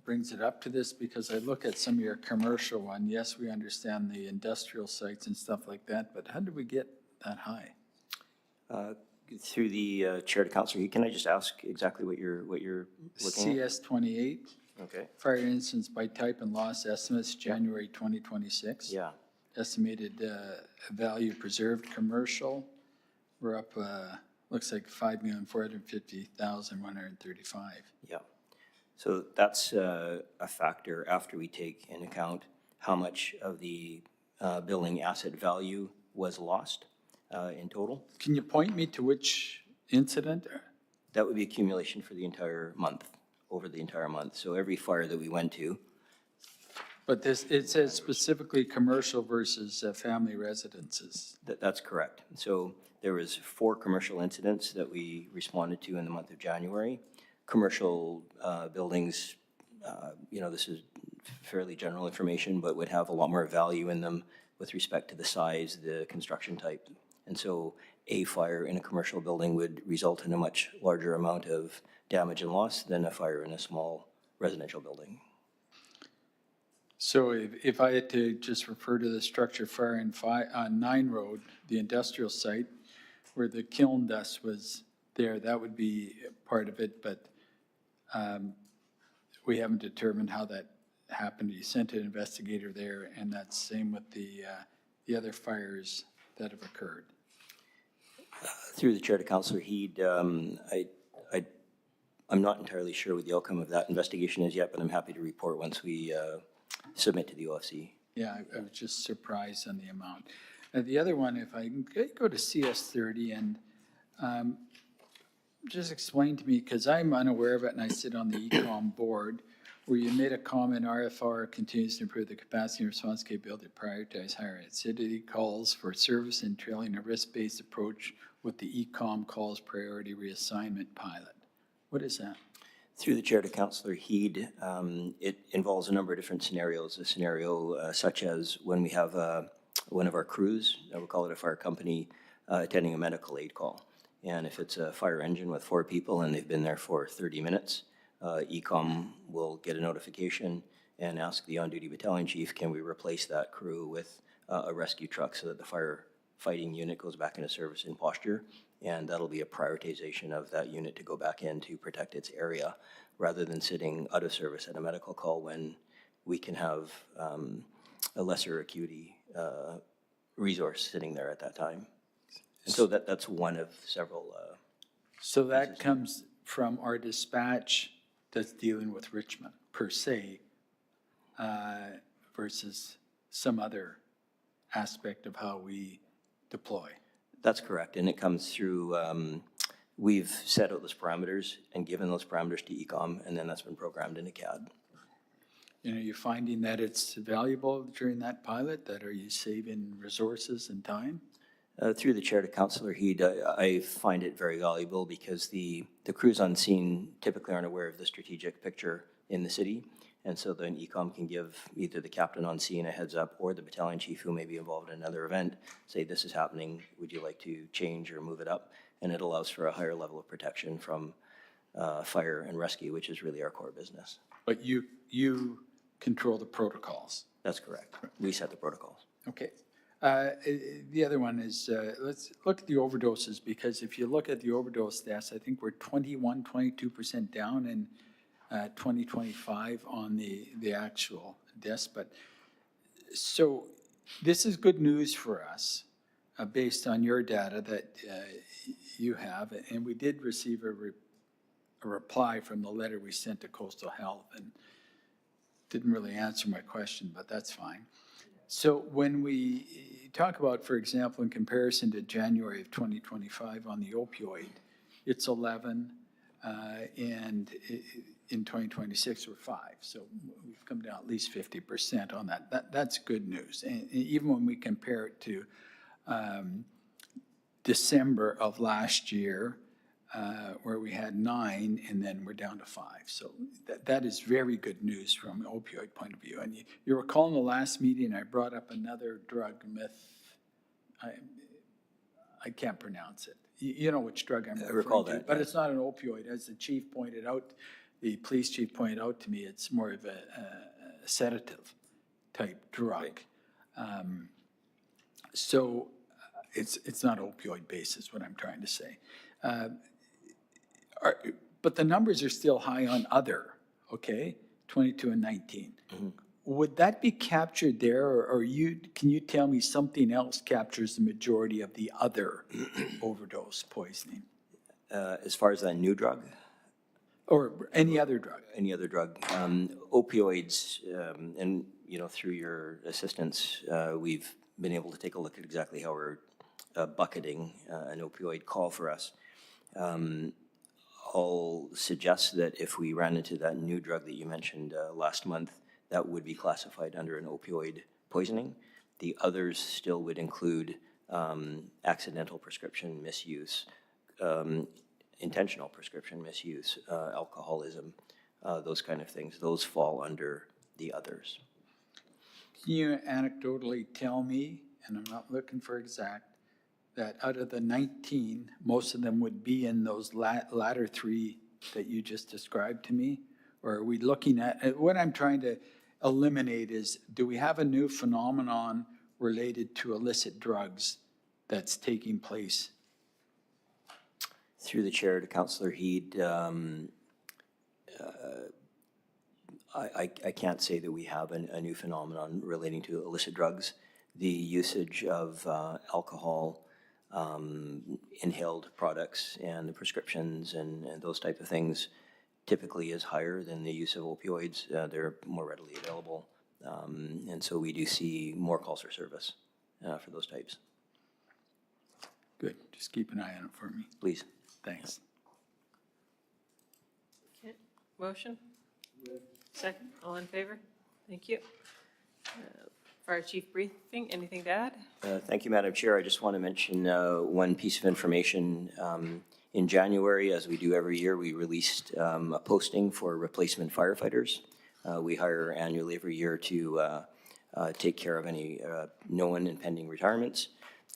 brings it up to this? Because I look at some of your commercial one. Yes, we understand the industrial sites and stuff like that, but how did we get that high? Through the chair to Councillor Heed, can I just ask exactly what you're looking at? CS 28. Okay. Fire incidents by type and loss estimates, January 2026. Yeah. Estimated value preserved commercial, we're up, looks like $5,450,135. Yeah. So that's a factor after we take in account how much of the building asset value was lost in total. Can you point me to which incident? That would be accumulation for the entire month, over the entire month. So every fire that we went to. But this, it says specifically commercial versus family residences. That's correct. So there was 4 commercial incidents that we responded to in the month of January. Commercial buildings, this is fairly general information, but would have a lot more value in them with respect to the size, the construction type. And so a fire in a commercial building would result in a much larger amount of damage and loss than a fire in a small residential building. So if I had to just refer to the structure fire on 9 Road, the industrial site, where the kiln dust was there, that would be part of it, but we haven't determined how that happened. You sent an investigator there, and that's same with the other fires that have occurred. Through the chair to Councillor Heed, I'm not entirely sure what the outcome of that investigation is yet, but I'm happy to report once we submit to the OFC. Yeah, I was just surprised on the amount. The other one, if I can go to CS 30 and just explain to me, because I'm unaware of it and I sit on the ECOM board, where you made a comment, RFR continues to improve the capacity and response capability to prioritize higher acidity calls for service and trailing a risk-based approach with the ECOM calls priority reassignment pilot. What is that? Through the chair to Councillor Heed, it involves a number of different scenarios. A scenario such as when we have one of our crews, we'll call it a fire company, attending a medical aid call. And if it's a fire engine with 4 people and they've been there for 30 minutes, ECOM will get a notification and ask the on-duty battalion chief, can we replace that crew with a rescue truck so that the firefighting unit goes back into service in posture? And that'll be a prioritization of that unit to go back in to protect its area, rather than sitting out of service at a medical call when we can have a lesser acuity resource sitting there at that time. And so that's one of several. So that comes from our dispatch that's dealing with Richmond per se, versus some other aspect of how we deploy. That's correct, and it comes through, we've set out those parameters and given those parameters to ECOM, and then that's been programmed into CAD. And are you finding that it's valuable during that pilot? That are you saving resources and time? Through the chair to Councillor Heed, I find it very valuable because the crews on scene typically aren't aware of the strategic picture in the city. And so then ECOM can give either the captain on scene a heads up or the battalion chief who may be involved in another event, say this is happening, would you like to change or move it up? And it allows for a higher level of protection from fire and rescue, which is really our core business. But you control the protocols. That's correct. We set the protocols. Okay. The other one is, let's look at the overdoses, because if you look at the overdose deaths, I think we're 22% down in 2025 on the actual deaths. But so this is good news for us based on your data that you have. And we did receive a reply from the letter we sent to Coastal Health, and didn't really answer my question, but that's fine. So when we talk about, for example, in comparison to January of 2025 on the opioid, it's 11, and in 2026 we're 5. So we've come down at least 50% on that. That's good news. And even when we compare it to December of last year, where we had 9, and then we're down to 5. So that is very good news from an opioid point of view. And you recall in the last meeting, I brought up another drug, I can't pronounce it. You know which drug I'm referring recall to. that, But it's not an opioid. As the chief pointed out, the police chief pointed out to me, it's more of a sedative type drug. So it's not opioid based is what I'm trying to say. But the numbers are still high on other, okay? 22 and 19. Mm-hmm. Would that be captured there, or can you tell me something else captures the majority of the other overdose poisoning? As far as that new drug? Or any other drug? Any other drug. Opioids, and through your assistance, we've been able to take a look at exactly how we're bucketing an opioid call for us. I'll suggest that if we ran into that new drug that you mentioned last month, that would be classified under an opioid poisoning. The others still would include accidental prescription misuse, intentional prescription misuse, alcoholism, those kind of things. Those fall under the others. Can you anecdotally tell me, and I'm not looking for exact, that out of the 19, most of them would be in those latter 3 that you just described to me? Or are we looking at, what I'm trying to eliminate is, do we have a new phenomenon related to illicit drugs that's taking place? Through the chair to Councillor Heed, I can't say that we have a new phenomenon relating to illicit drugs. The usage of alcohol, inhaled products, and the prescriptions and those type of things typically is higher than the use of opioids. They're more readily available. And so we do see more calls for service for those types. Good, just keep an eye on it for me. Please. Thanks. Okay. Motion? Second, all in favor? Thank you. Fire chief briefing, anything to add? Thank you, Madam Chair. I just want to mention one piece of information. In January, as we do every year, we released a posting for replacement firefighters. We hire annually every year to take care of any known and pending retirements.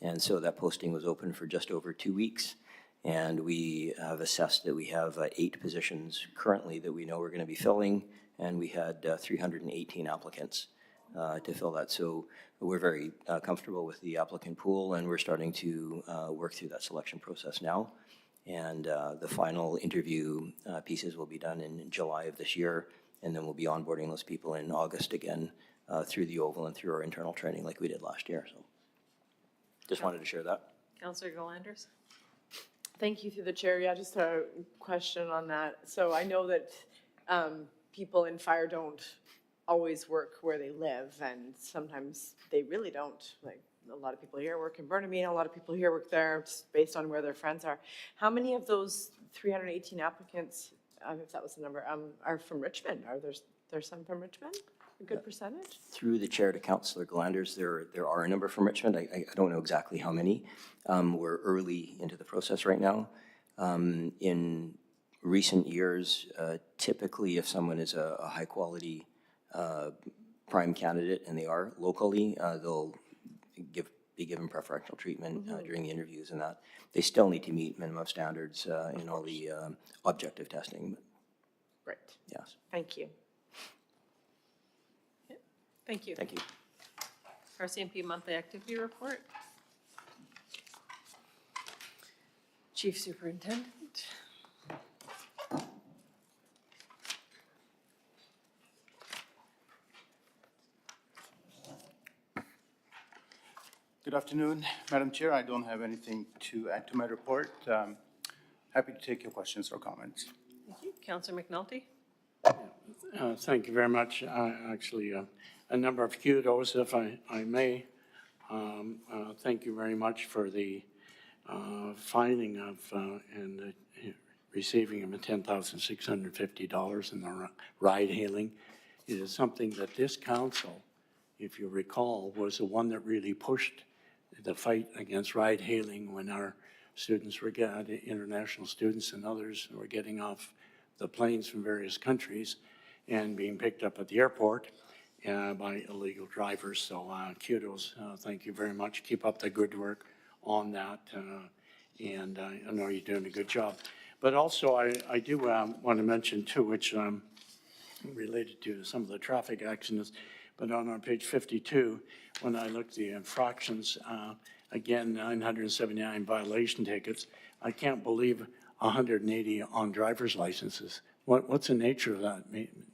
And so that posting was open for just over 2 weeks. And we have assessed that we have 8 positions currently that we know we're going to be filling. And we had 318 applicants to fill that. So we're very comfortable with the applicant pool, and we're starting to work through that selection process now. And the final interview pieces will be done in July of this year, and then we'll be onboarding those people in August again through the Oval and through our internal training like we did last year. So just wanted to share that. Councillor Galanders? Thank you through the chair. Yeah, just a question on that. So I know that people in fire don't always work where they live, and sometimes they really don't. Like, a lot of people here work in Burnaby, and a lot of people here work there just based on where their friends are. How many of those 318 applicants, if that was the number, are from Richmond? Are there some from Richmond? A good percentage? Through the chair to Councillor Galanders, there are a number from Richmond. I don't know exactly how many. We're early into the process right now. In recent years, typically if someone is a high quality prime candidate and they are locally, they'll be given preferential treatment during the interviews and that. They still need to meet minimum standards in all the objective testing. Right. Yes. Thank you. Thank you. Thank you. RCMP monthly activity report. Chief Superintendent. Good afternoon, Madam Chair. I don't have anything to add to my report. Happy to take your questions or comments. Thank you. Councillor McNulty? Thank you very much. Actually, a number of kudos, if I may. Thank you very much for the finding of and receiving of $10,650 in the ride hailing. It is something that this council, if you recall, was the one that really pushed the fight against ride hailing when our students were getting, international students and others were getting off the planes from various countries and being picked up at the airport by illegal drivers. So kudos, thank you very much. Keep up the good work on that. And I know you're doing a good job. But also I do want to mention too, which related to some of the traffic accidents, but on page 52, when I looked at the infractions, again, 979 violation tickets, I can't believe 180 on driver's licenses. What's the nature of that?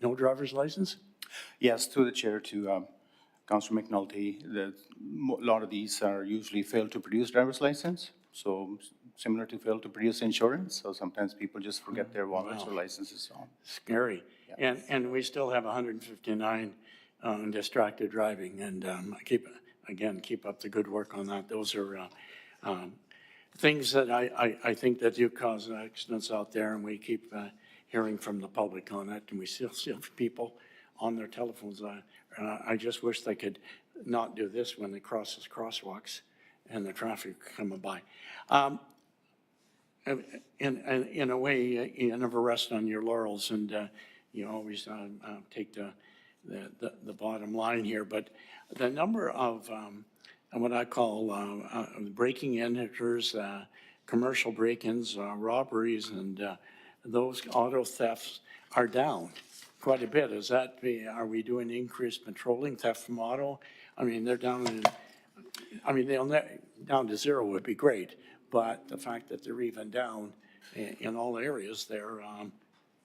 No driver's license? Yes, through the chair to Councillor McNulty, a lot of these are usually fail to produce driver's license. So similar to fail to produce insurance. So sometimes people just forget their wallets or licenses on. Scary. Yeah. And we still have 159 distracted driving, and keep up the good work on that. Those are things that I think that do cause accidents out there, and we keep hearing from the public on it, and we still see people on their telephones. I just wish they could not do this when they cross those crosswalks and the traffic coming by. In a way, you never rest on your laurels, and you always take the bottom line here. But the number of what I call breaking in hitters, commercial break-ins, robberies, and those auto thefts are down quite a bit. Are we doing increased patrolling, theft from auto? I mean, they're down. Down to zero would be great, but the fact that they're even down in all areas there.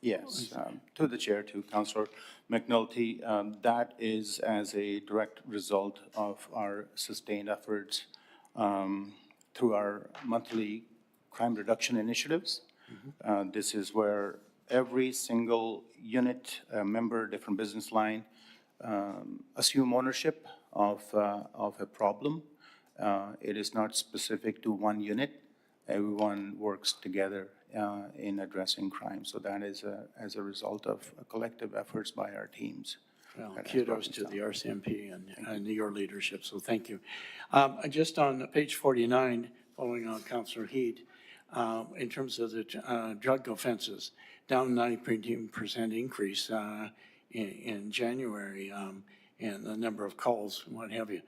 Yes, to the chair, to Councillor McNulty, that is as a direct result of our sustained efforts through our monthly crime reduction initiatives. This is where every single unit, member, different business line, assume ownership of a problem. It is not specific to one unit. Everyone works together in addressing crime. So that is as a result of collective efforts by our teams. Well, that has kudos brought to this the down. RCMP and your leadership, so thank you. Just on page 49, following on Councillor Heed, in terms of the drug offenses, down 90% increase in January, and the number of calls, and what have you.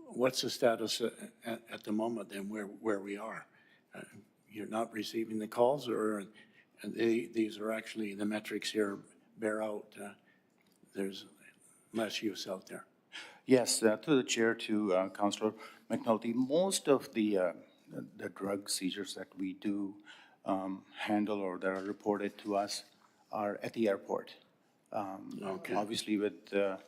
What's the status at the moment then where we are? You're not receiving the calls, or these are actually, the metrics here bear out, there's less use out there? Yes, through the chair to Councillor McNulty, most of the drug seizures that we do handle or that are reported to us are at the airport. Okay. Obviously, with the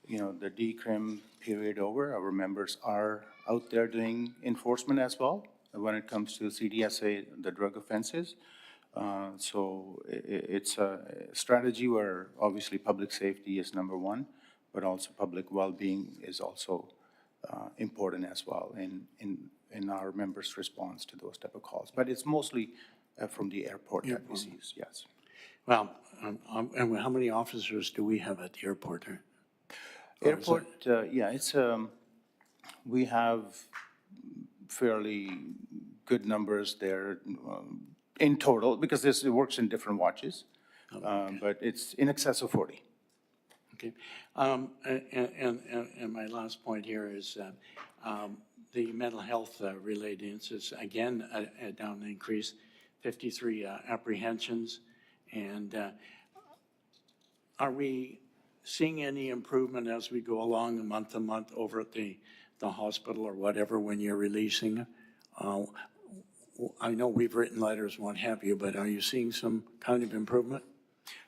decrim period over, our members are out there doing enforcement as well when it comes to CDSA, the drug offenses. So it's a strategy where obviously public safety is number one, but also public well-being is also important as well in our members' response to those type of calls. But it's mostly from the airport that we see, yes. Well, and how many officers do we have at the airport? Airport, yeah, it's, we have fairly good numbers there in total, because it works in different watches, but it's in excess of 40. Okay. And my last point here is the mental health related incidents, again, down an increase, 53 apprehensions. And are we seeing any improvement as we go along month to month over at the hospital or whatever when you're releasing? I know we've written letters and what have you, but are you seeing some kind of improvement?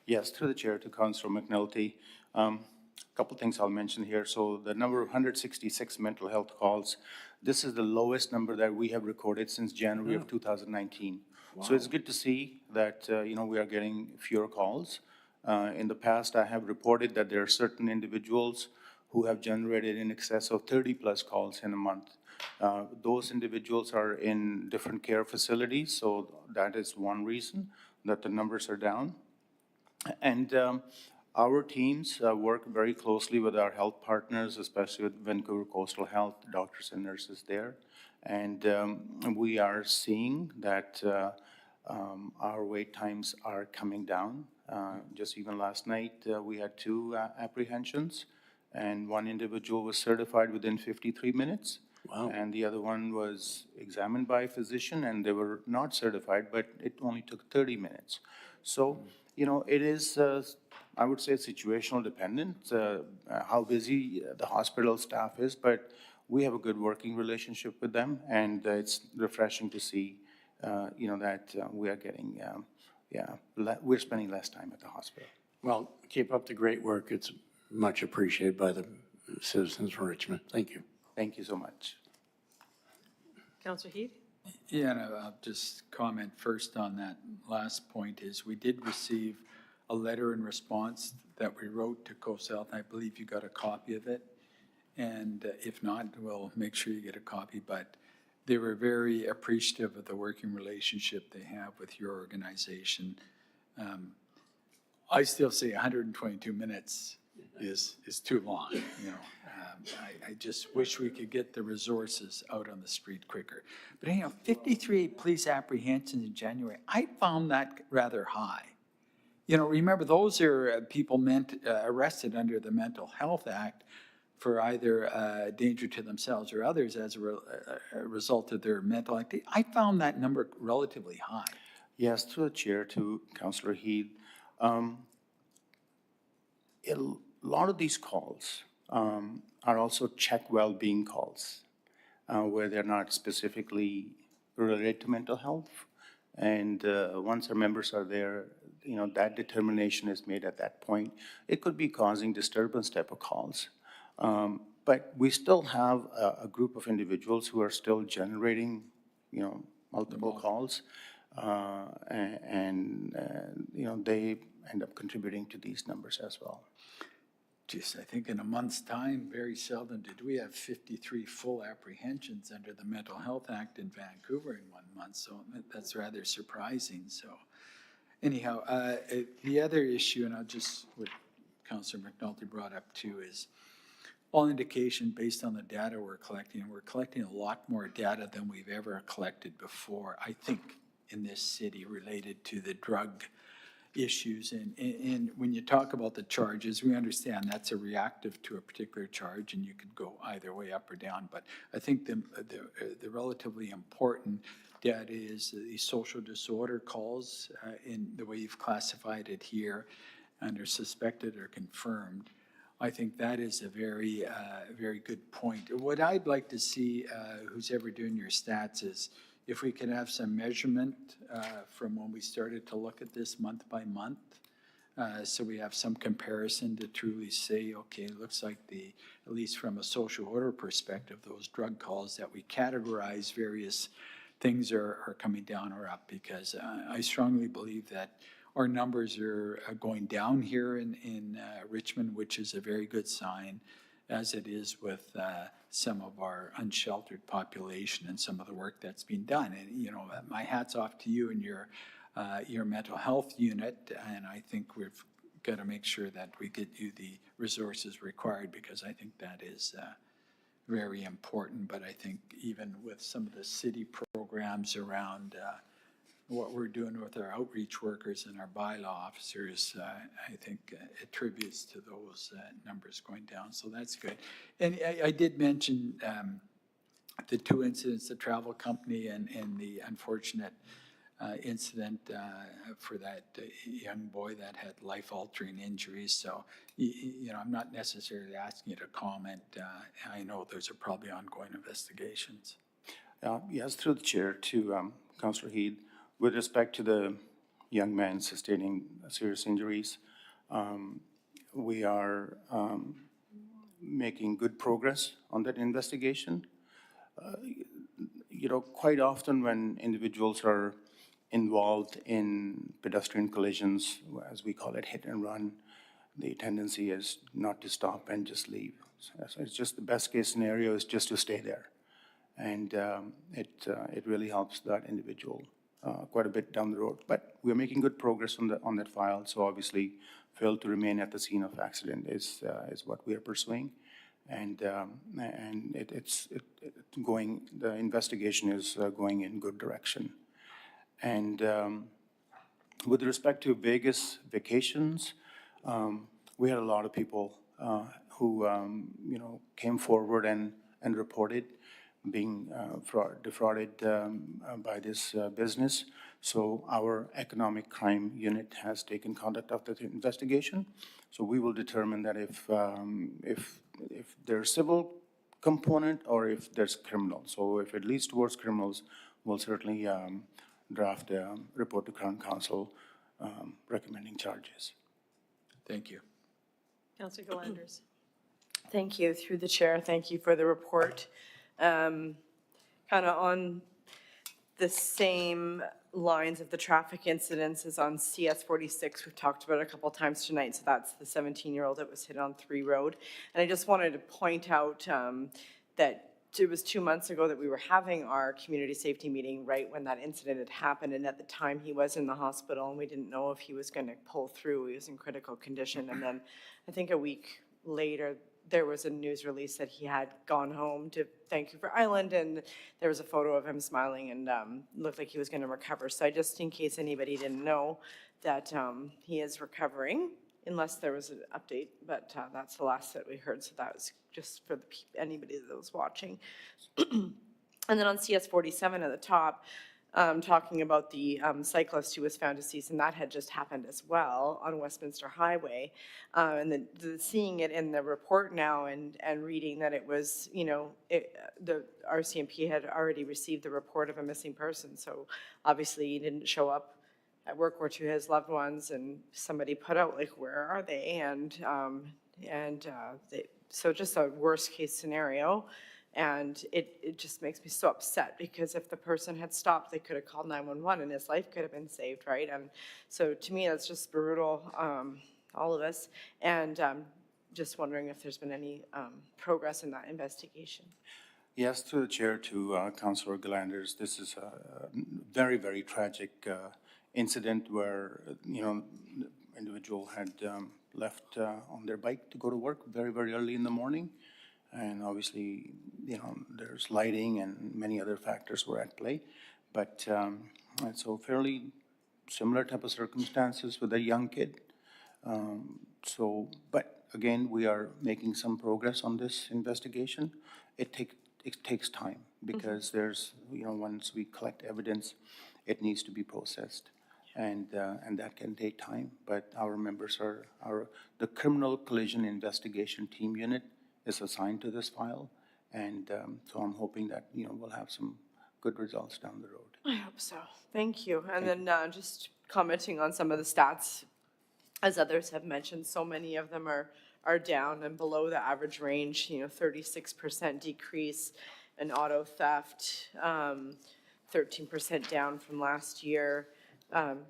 Yes, through the chair to Councillor McNulty. A couple things I'll mention here. So the number of 166 mental health calls, this is the lowest number that we have recorded since January of 2019. Wow. So it's good to see that, we are getting fewer calls. In the past, I have reported that there are certain individuals who have generated in excess of 30+ calls in a month. Those individuals are in different care facilities, so that is one reason that the numbers are down. And our teams work very closely with our health partners, especially with Vancouver Coastal Health, doctors and nurses there. And we are seeing that our wait times are coming down. Just even last night, we had 2 apprehensions, and one individual was certified within 53 minutes. Wow. And the other one was examined by a physician, and they were not certified, but it only took 30 minutes. So, it is, I would say, situational dependent, how busy the hospital staff is, but we have a good working relationship with them, and it's refreshing to see, that we are getting, we're spending less time at the hospital. Well, keep up the great work. It's much appreciated by the citizens of Richmond. Thank you. Thank you so much. Councillor Heed? Yeah, and I'll just comment first on that last point is we did receive a letter in response that we wrote to Coastal Health. I believe you got a copy of it. And if not, we'll make sure you get a copy. But they were very appreciative of the working relationship they have with your organization. I still say 122 minutes is too long, I just wish we could get the resources out on the street quicker. But anyhow, 53 police apprehensions in January, I found that rather high. Remember, those are people arrested under the Mental Health Act for either danger to themselves or others as a result of their mental activity. I found that number relatively high. Yes, through the chair to Councillor Heed. A lot of these calls are also check well-being calls, where they're not specifically related to mental health. And once our members are there, that determination is made at that point. It could be causing disturbance type of calls. But we still have a group of individuals who are still generating, multiple calls. And they end up contributing to these numbers as well. geez, I think in a month's time, very seldom did we have 53 full apprehensions under the Mental Health Act in Vancouver in 1 month, so that's rather surprising, so. Anyhow, the other issue, and I'll just, what Councillor McNulty brought up too, is all indication based on the data we're collecting a lot more data than we've ever collected before, I think, in this city related to the drug issues. And when you talk about the charges, we understand that's a reactive to a particular charge, and you could go either way, up or down. But I think the relatively important data is the social disorder calls in the way you've classified it here under suspected or confirmed. I think that is a very, very good point. What I'd like to see, who's ever doing your stats, is if we could have some measurement from when we started to look at this month by month, so we have some comparison to truly say, okay, it looks like at least from a social order perspective, those drug calls that we categorize various things are coming down or up, because I strongly believe that our numbers are going down here in Richmond, which is a very good sign, as it is with some of our unsheltered population and some of the work that's been done. And, you know, my hat's off to you and your mental health unit, and I think we've got to make sure that we get you the resources required, because I think that is very important. But I think even with some of the city programs around what we're doing with our outreach workers and our bylaw officers, I think attributes to those numbers going down. So that's good. And I did mention the two incidents, the travel company and the unfortunate incident for that young boy that had life-altering injuries. So, you know, I'm not necessarily asking you to comment. I know those are probably ongoing investigations. Yes, through the chair to Councillor Heed. With respect to the young man sustaining serious injuries, we are making good progress on that investigation. You know, quite often when individuals are involved in pedestrian collisions, as we call it, hit and run, the tendency is not to stop and just leave. So it's just the best case scenario is just to stay there. And it really helps that individual quite a bit down the road. But we're making good progress on that file. So obviously, fail to remain at the scene of accident is what we are pursuing, and it's going. The investigation is going in good direction. And with respect to Vegas vacations, we had a lot of people who you know, came forward and reported being defrauded by this business. So our economic crime unit has taken conduct of the investigation. So we will determine that if there's civil component or if there's criminal. So if it leads towards criminals, we'll certainly draft a report to Crown Council recommending charges. Thank you. Councillor Galanders. Thank you. Through the chair, thank you for the report. Kind of on the same lines of the traffic incidents as on CS 46, we've talked about it a couple of times tonight. So that's the 17-year-old that was hit on 3 Road. And I just wanted to point out that it was 2 months ago that we were having our community safety meeting right when that incident had happened. And at the time he was in the hospital and we didn't know if he was going to pull through. He was in critical condition. And then I think a week later, there was a news release that he had gone home to Vancouver Island, and there was a photo of him smiling and looked like he was going to recover. So just in case anybody didn't know that he is recovering, unless there was an update, but that's the last that we heard. So that was just for anybody that was watching. And then on CS 47 at the top, talking about the cyclist who was found deceased, and that had just happened as well on Westminster Highway. And then seeing it in the report now and reading that it was, you know, the RCMP had already received the report of a missing person. So obviously he didn't show up at work or to his loved ones, and somebody put out like, where are they? So just a worst case scenario. And it just makes me so upset, because if the person had stopped, they could have called 911 and his life could have been saved, right? And so to me, that's just brutal, all of us. And just wondering if there's been any progress in that investigation. Yes, through the chair to Councillor Galanders, this is a very, very tragic incident where, the individual had left on their bike to go to work very, very early in the morning. And obviously, there's lighting and many other factors were at play. But and so fairly similar type of circumstances with a young kid. But again, we are making some progress on this investigation. It takes time because there's, once we collect evidence, it needs to be processed. And that can take time, but our members the Criminal Collision Investigation Team Unit is assigned to this file. And so I'm hoping that, we'll have some good results down the road. I hope so. Thank you. And then just commenting on some of the stats, as others have mentioned, so many of them are down and below the average range, 36% decrease in auto theft, 13% down from last year.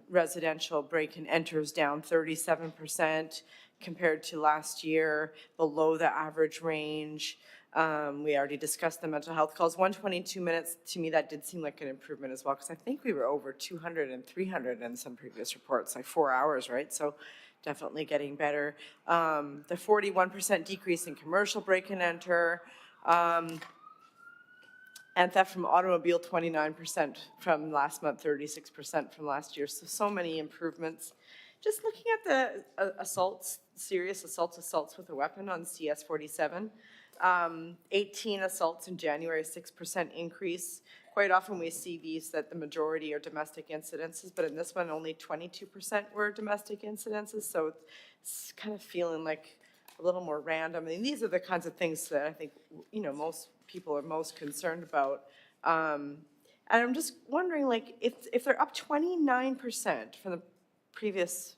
Residential break-and enters down 37% compared to last year, below the average range. We already discussed the mental health calls. 122 minutes, to me, that did seem like an improvement as well, because I think we were over 200 and 300 in some previous reports, like 4 hours, right? So definitely getting better. The 41% decrease in commercial break and enter, and theft from automobile, 29% from last month, 36% from last year. So many improvements. Just looking at the assaults, serious assaults with a weapon on CS-47, 18 assaults in January, 6% increase. Quite often we see these that the majority are domestic incidences, but in this one only 22% were domestic incidences. So it's kind of feeling like a little more random. I mean, these are the kinds of things that I think, most people are most concerned about. And I'm just wondering, like, if they're up 29% from the previous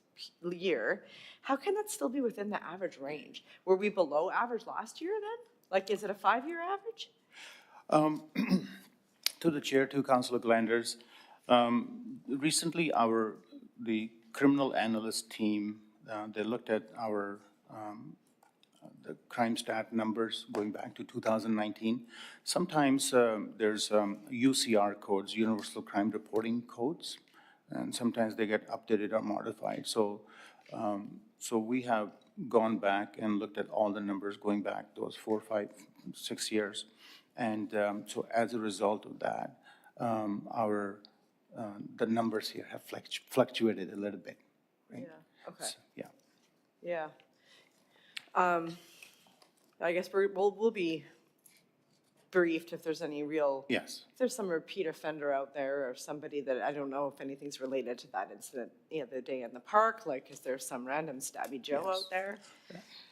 year, how can that still be within the average range? Were we below average last year then? Like, is it a 5-year average? To the chair, to Councillor Glanders, recently the criminal analyst team, they looked at the crime stat numbers going back to 2019. Sometimes there's UCR codes, Universal Crime Reporting codes, and sometimes they get updated or modified. So we have gone back and looked at all the numbers going back those 4, 5, 6 years. And so as a result of that, the numbers here have fluctuated a little bit. Right? Yeah, okay. So, yeah. Yeah. I guess we'll be briefed if there's any real. Yes. If there's some repeat offender out there or somebody that, I don't know if anything's related to that incident the other day in the park, like is there some random stabby Joe out there?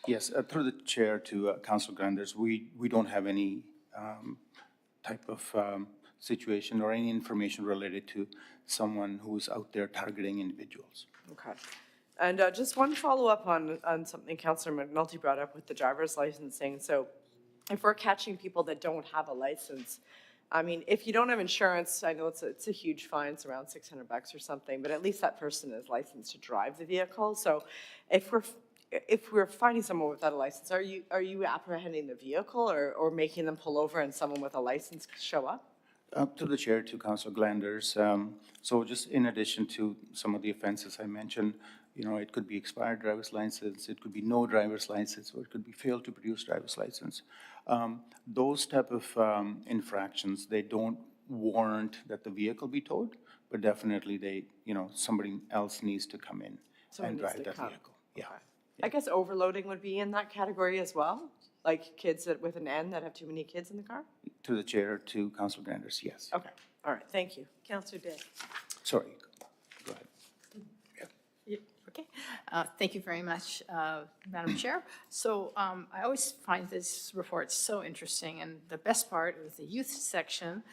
Yes, through the chair to Councillor Glanders, we don't have any type of situation or any information related to someone who's out there targeting individuals. Okay. And just one follow-up on something Councillor McNulty brought up with the driver's licensing. So if we're catching people that don't have a license, I mean, if you don't have insurance, I know it's a huge fine, it's around $600 or something, but at least that person is licensed to drive the vehicle. So if we're finding someone without a license, are you apprehending the vehicle or making them pull over and someone with a license show up? To the chair, to Councillor Glanders. So just in addition to some of the offenses I mentioned, it could be expired driver's license, it could be no driver's license, or it could be failed to produce driver's license. Those type of infractions, they don't warrant that the vehicle be towed, but definitely somebody else needs to come in and drive that vehicle. Yeah. Okay. I guess overloading would be in that category as well? Like kids with an N that have too many kids in the car? To the chair, to Councillor Glanders, yes. Okay, all right, thank you. Councillor Day. Sorry, go ahead. Okay, thank you very much, Madam Chair. So I always find this report so interesting, and the best part was the youth section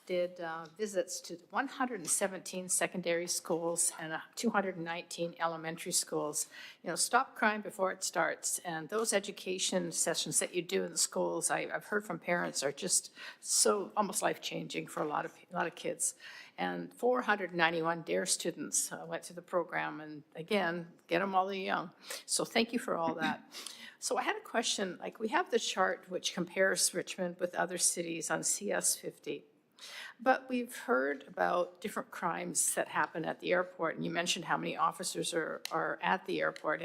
did visits to 117 secondary schools and 219 elementary schools. Stop crime before it starts, and those education sessions that you do in the schools, I've heard from parents, are just so almost life-changing for a lot of kids. And 491 DARE students went through the program, and again, get them while they're young. So thank you for all that. So I had a question, like we have the chart which compares Richmond with other cities on CS50. But we've heard about different crimes that happen at the airport, and you mentioned how many officers are at the airport.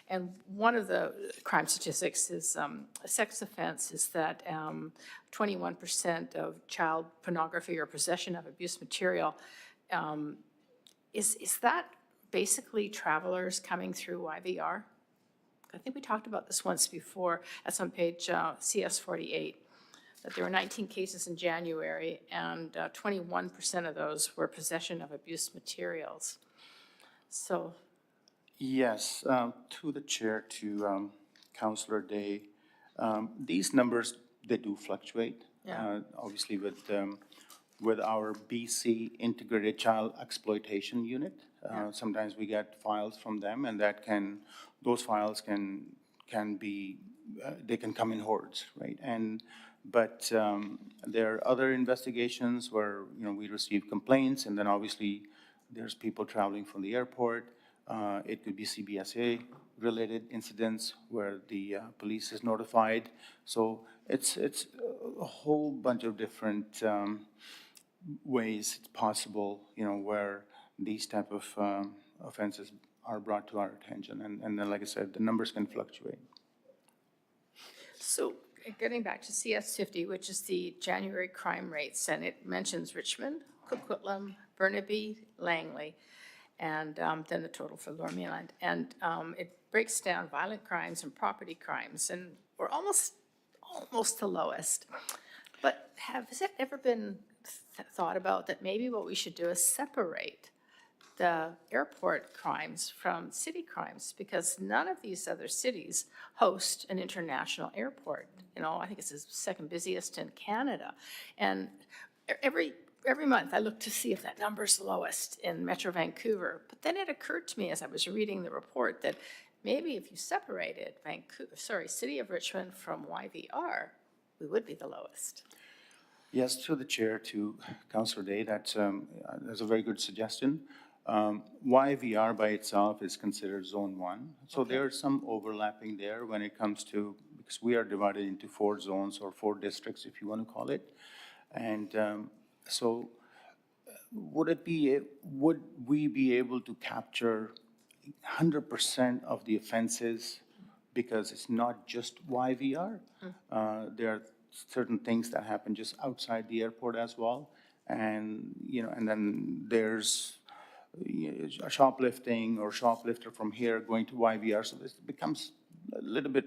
And one of the crime statistics is a sex offense is that 21% of child pornography or possession of abuse material. Is that basically travelers coming through YVR? I think we talked about this once before. That's on page CS48. That there were 19 cases in January, and 21% of those were possession of abuse materials. So, Yes, to the chair, to Councillor Day, these numbers, they do fluctuate. Yeah. Obviously with our BC Integrated Child Exploitation Unit, sometimes we get files from them, and those files can be, they can come in hordes, right? But there are other investigations where, we receive complaints, and then obviously there's people traveling from the airport. It could be CBSA-related incidents where the police is notified. So it's a whole bunch of different ways it's possible, where these type of offenses are brought to our attention. And then, like I said, the numbers can fluctuate. so getting back to CS50, which is the January crime rates, and it mentions Richmond, Coquitlam, Burnaby, Langley, and then the total for Lower Mainland. And it breaks down violent crimes and property crimes, and we're almost the lowest. But has it ever been thought about that maybe what we should do is separate the airport crimes from city crimes, because none of these other cities host an international airport. I think it's the second busiest in Canada. And every month I look to see if that number's lowest in Metro Vancouver. But then it occurred to me as I was reading the report that maybe if you separated City of Richmond from YVR, we would be the lowest. Yes, to the chair, to Councillor Day, that's a very good suggestion. YVR by itself is considered Zone 1. So there's some overlapping there when it comes to, because we are divided into 4 zones or 4 districts, if you want to call it. And so would we be able to capture 100% of the offenses, because it's not just YVR? There are certain things that happen just outside the airport as well. And, and then there's a shoplifting or shoplifter from here going to YVR, so this becomes a little bit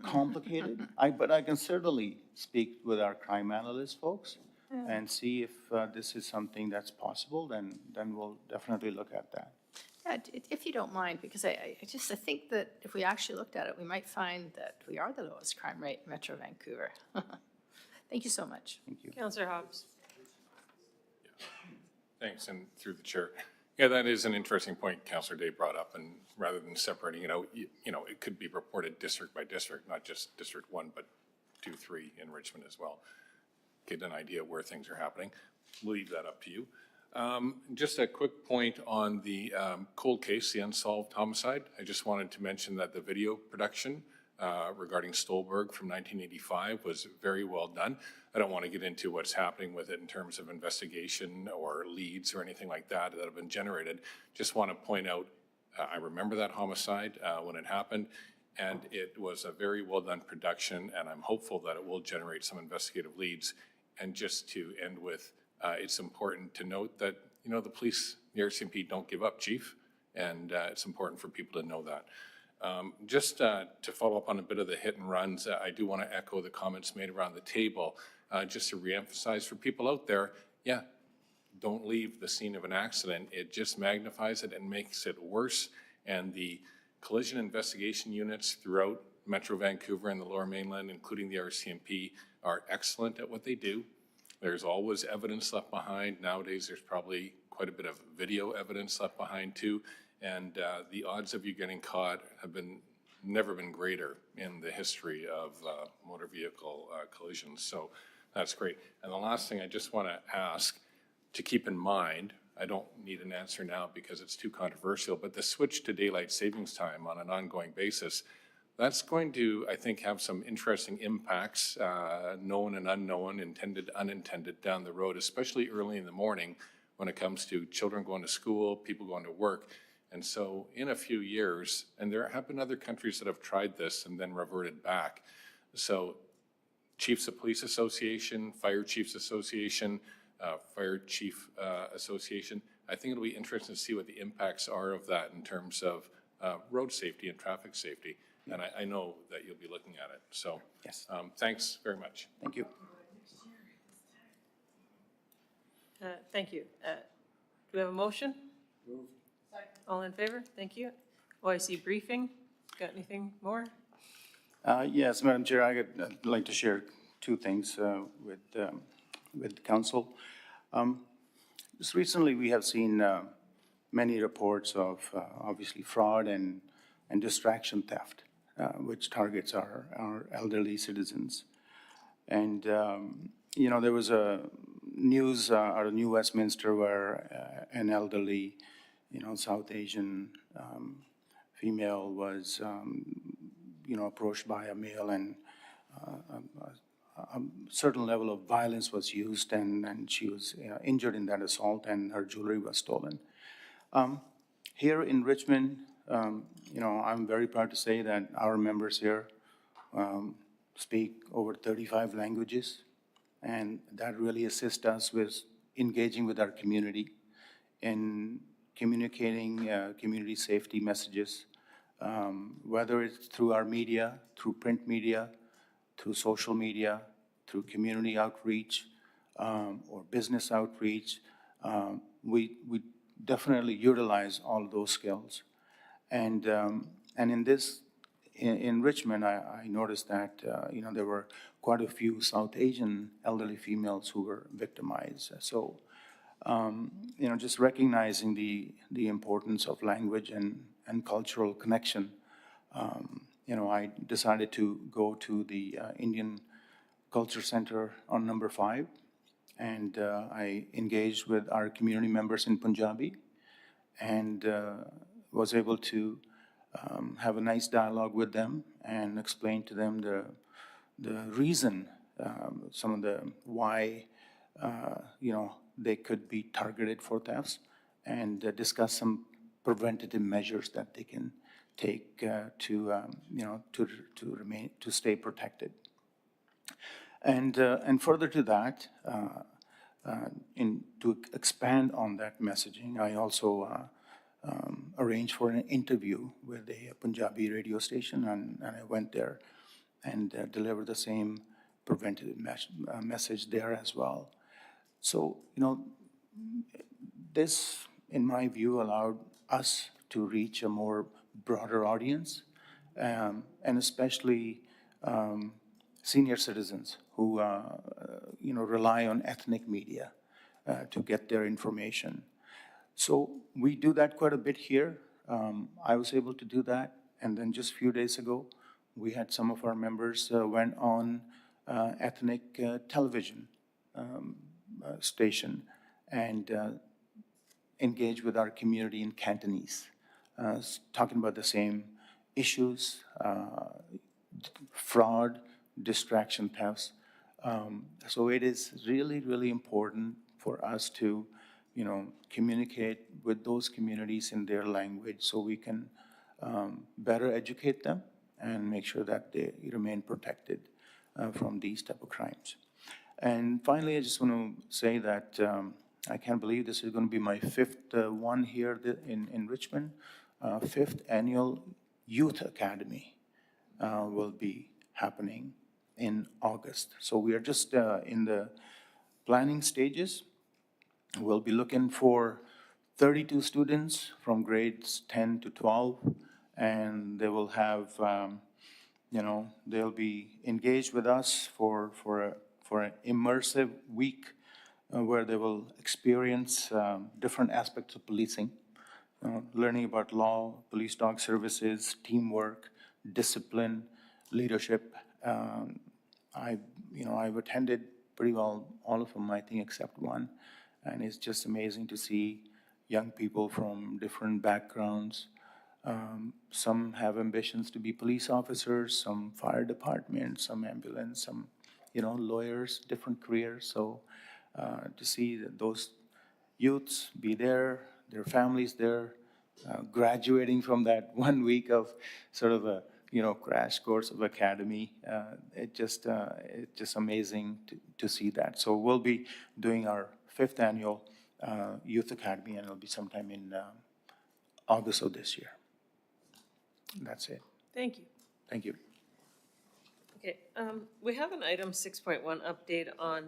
complicated. But I can certainly speak with our crime analyst folks and see if this is something that's possible, then we'll definitely look at that. Yeah, if you don't mind, because I think that if we actually looked at it, we might find that we are the lowest crime rate in Metro Vancouver. Thank you so much. Thank you. Councillor Hobbs. Thanks, and through the chair. Yeah, that is an interesting point Councillor Day brought up, and rather than separating it out, it could be reported district by district, not just District 1, but 2, 3 in Richmond as well. Get an idea where things are happening. We'll leave that up to you. Just a quick point on the cold case, the unsolved homicide. I just wanted to mention that the video production regarding Stolberg from 1985 was very well done. I don't want to get into what's happening with it in terms of investigation or leads or anything like that have been generated. Just want to point out, I remember that homicide when it happened, and it was a very well done production, and I'm hopeful that it will generate some investigative leads. And just to end with, it's important to note that, the police, the RCMP don't give up, Chief, and it's important for people to know that. Just to follow up on a bit of the hit and runs, I do want to echo the comments made around the table, just to reemphasize for people out there, don't leave the scene of an accident. It just magnifies it and makes it worse. And the collision investigation units throughout Metro Vancouver and the Lower Mainland, including the RCMP, are excellent at what they do. There's always evidence left behind. Nowadays, there's probably quite a bit of video evidence left behind too. And the odds of you getting caught have never been greater in the history of motor vehicle collisions. So that's great. And the last thing I just want to ask, to keep in mind, I don't need an answer now because it's too controversial, but the switch to daylight savings time on an ongoing basis, that's going to, I think, have some interesting impacts, known and unknown, intended, unintended, down the road, especially early in the morning when it comes to children going to school, people going to work. And so in a few years, and there have been other countries that have tried this and then reverted back. So Chiefs of Police Association, Fire Chiefs Association, Fire Chief Association, I think it'll be interesting to see what the impacts are of that in terms of road safety and traffic safety. And I know that you'll be looking at it. So Yes. Thanks very much. Thank you. Thank you. Do we have a motion? All in favor? Thank you. OIC briefing, got anything more? Yes, Madam Chair, I'd like to share two things with council. Just recently, we have seen many reports of obviously fraud and distraction theft, which targets our elderly citizens. And, you know, there was a news out of New Westminster where an elderly, you know, South Asian female was, you know, approached by a male, and a certain level of violence was used, and she was injured in that assault, and her jewelry was stolen. Here in Richmond, you know, I'm very proud to say that our members here speak over 35 languages, and that really assists us with engaging with our community in communicating community safety messages, whether it's through our media, through print media, through social media, through community outreach, or business outreach. We definitely utilize all those skills. And in Richmond, I noticed that, you know, there were quite a few South Asian elderly females who were victimized. So, you know, just recognizing the importance of language and cultural connection, you know, I decided to go to the Indian Culture Center on number 5, and I engaged with our community members in Punjabi, and was able to have a nice dialogue with them and explain to them the reason, some of the why, you know, they could be targeted for thefts, and discuss some preventative measures that they can take to, you know, to stay protected. And further to that, to expand on that messaging, I also arranged for an interview with a Punjabi radio station, and I went there and delivered the same preventative message there as well. So, you know, this, in my view, allowed us to reach a more broader audience, and especially senior citizens who, you know, rely on ethnic media to get their information. So we do that quite a bit here. I was able to do that, and then just a few days ago, we had some of our members went on ethnic television station and engaged with our community in Cantonese, talking about the same issues, fraud, distraction thefts. So it is really, really important for us to, you know, communicate with those communities in their language so we can better educate them and make sure that they remain protected from these type of crimes. And finally, I just want to say that I can't believe this is going to be my 5th one here in Richmond. 5th annual Youth Academy will be happening in August. So we are just in the planning stages. We'll be looking for 32 students from grades 10 to 12, and they will have, you know, they'll be engaged with us for an immersive week where they will experience different aspects of policing, learning about law, police dog services, teamwork, discipline, leadership. I've attended pretty well all of them, I think, except one. And it's just amazing to see young people from different backgrounds. Some have ambitions to be police officers, some fire department, some ambulance, some, lawyers, different careers. So to see that those youths be there, their families there, graduating from that 1 week of sort of a, crash course of academy, it's just amazing to see that. So we'll be doing our 5th annual Youth Academy, and it'll be sometime in August of this year. That's it. Thank you. Thank you. Okay, we have an item 6.1 update on,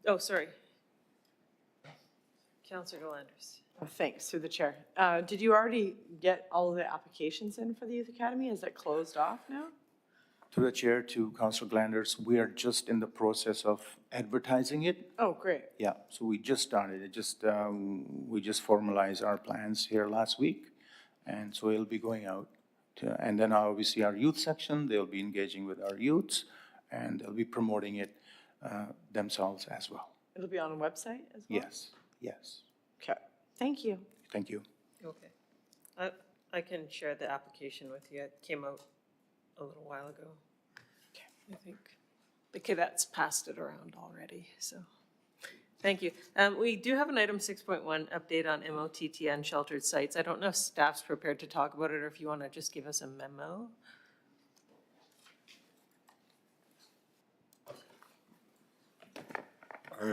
oh, sorry. Councillor Delanders. Thanks, through the chair. Did you already get all of the applications in for the Youth Academy? Is that closed off now? Through the chair to Councilor Glanders, we are just in the process of advertising it. Oh, great. Yeah, so we just started. We just formalized our plans here last week. And so it'll be going out. And then obviously our youth section, they'll be engaging with our youths, and they'll be promoting it themselves as well. It'll be on a website as well? Yes, yes. Okay, thank you. Thank you. Okay. I can share the application with you. It came out a little while ago. I think the cadets passed it around already, so. Thank you. We do have an item 6.1 update on MOTT unsheltered sites. I don't know if staff's prepared to talk about it or if you want to just give us a memo.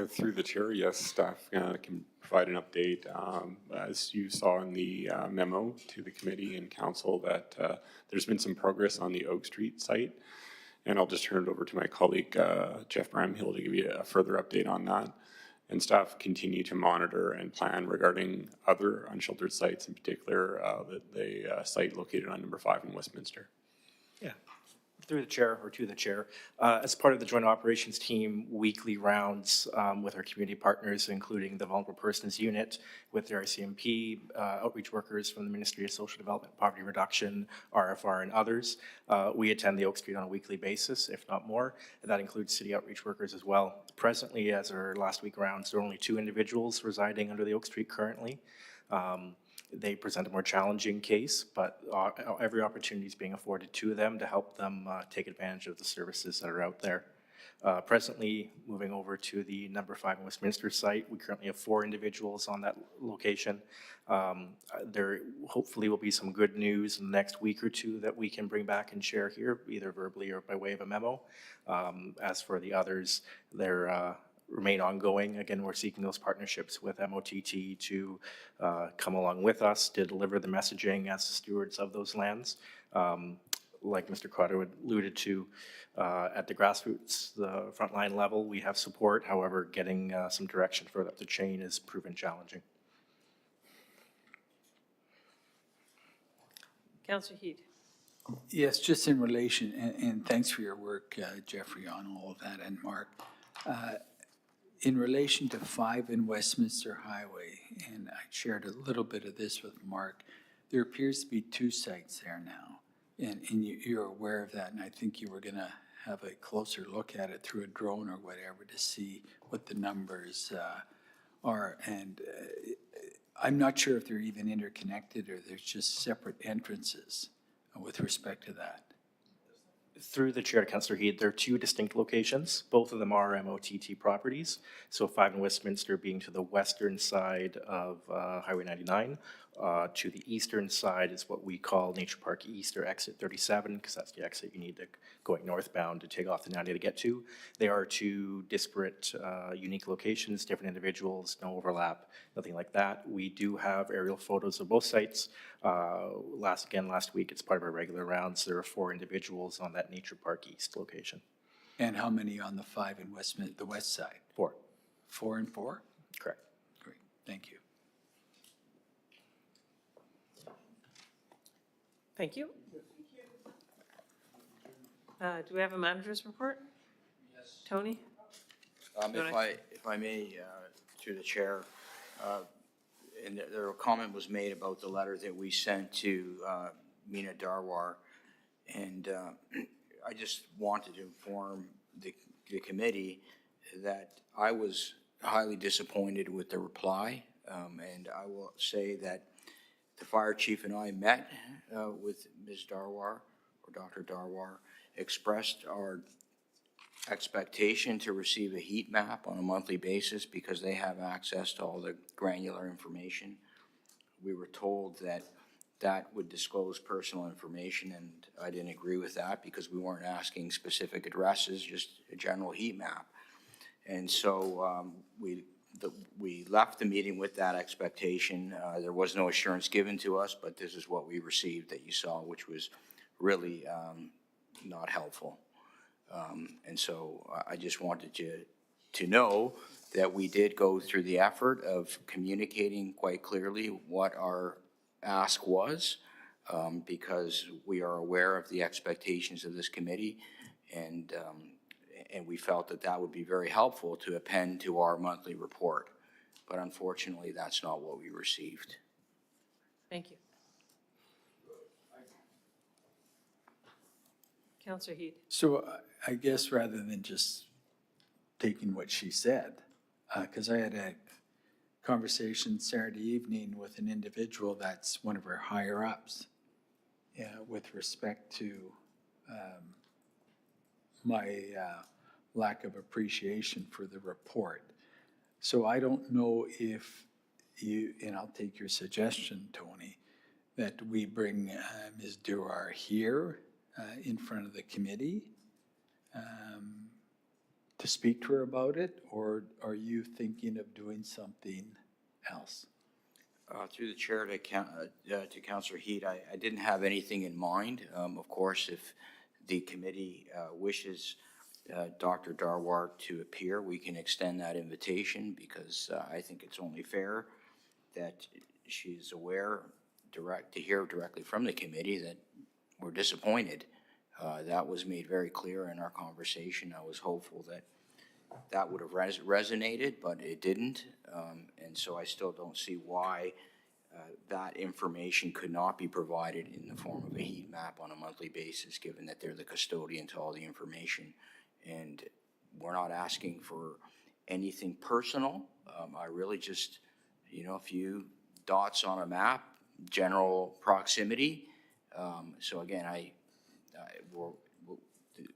Through the chair, yes, staff can provide an update. As you saw in the memo to the committee and council, that there's been some progress on the Oak Street site. And I'll just turn it over to my colleague, Jeff Bramhill, to give you a further update on that. And staff continue to monitor and plan regarding other unsheltered sites, in particular the site located on number 5 in Westminster. Yeah, through the chair or to the chair. As part of the Joint Operations Team, weekly rounds with our community partners, including the Vulnerable Persons Unit, with the RCMP, outreach workers from the Ministry of Social Development, Poverty Reduction, RFR, and others. We attend the Oak Street on a weekly basis, if not more. And that includes city outreach workers as well. Presently, as our last week rounds, there are only 2 individuals residing under the Oak Street currently. They present a more challenging case, but every opportunity is being afforded to them to help them take advantage of the services that are out there. Presently, moving over to the number 5 in Westminster site, we currently have 4 individuals on that location. There hopefully will be some good news in the next week or 2 that we can bring back and share here, either verbally or by way of a memo. As for the others, they're remain ongoing. Again, we're seeking those partnerships with MOTT to come along with us to deliver the messaging as stewards of those lands. Like Mr. Crowder alluded to, at the grassroots, the frontline level, we have support. However, getting some direction further up the chain is proven challenging. Councillor Heed. Yes, just in relation, and thanks for your work, Jeffrey, on all of that, and Mark. In relation to 5 in Westminster Highway, and I shared a little bit of this with Mark, there appears to be 2 sites there now, and you're aware of that, and I think you were going to have a closer look at it through a drone or whatever to see what the numbers are. And I'm not sure if they're even interconnected or there's just separate entrances with respect to that. Through the chair, Councillor Heed, there are 2 distinct locations. Both of them are MOTT properties. So 5 in Westminster being to the western side of Highway 99. To the eastern side is what we call Nature Park East or Exit 37, because that's the exit you need to going northbound to take off the 90 to get to. They are 2 disparate, unique locations, different individuals, no overlap, nothing like that. We do have aerial photos of both sites. Last week, it's part of our regular rounds. There are 4 individuals on that Nature Park East location. And how many on the 5 in Westminster, the west side? 4. 4 and 4? Correct. Great, thank you. Thank you. Do we have a manager's report? Yes. Tony? If I may, through the chair, and there a comment was made about the letter that we sent to Meena Darwar, and I just wanted to inform the committee that I was highly disappointed with the reply. And I will say that the fire chief and I met with Ms. Darwar, or Dr. Darwar, expressed our expectation to receive a heat map on a monthly basis because they have access to all the granular information. We were told that that would disclose personal information, and I didn't agree with that because we weren't asking specific addresses, just a general heat map. And so we left the meeting with that expectation. There was no assurance given to us, but this is what we received that you saw, which was really not helpful. And so I just wanted you to know that we did go through the effort of communicating quite clearly what our ask was, because we are aware of the expectations of this committee, and we felt that that would be very helpful to append to our monthly report. But unfortunately, that's not what we received. Thank you. Councillor Heed. So I guess rather than just taking what she said, because I had a conversation Saturday evening with an individual that's one of our higher ups with respect to my lack of appreciation for the report. So I don't know if you, and I'll take your suggestion, Tony, that we bring Ms. Duar here in front of the committee to speak to her about it, or are you thinking of doing something else? Through the chair to Councillor Heed, I didn't have anything in mind. Of course, if the committee wishes Dr. Darwar to appear, we can extend that invitation, because I think it's only fair that she's aware, to hear directly from the committee that we're disappointed. That was made very clear in our conversation. I was hopeful that that would have resonated, but it didn't. And so I still don't see why that information could not be provided in the form of a heat map on a monthly basis, given that they're the custodian to all the information. And we're not asking for anything personal. I really just, a few dots on a map, general proximity. So again,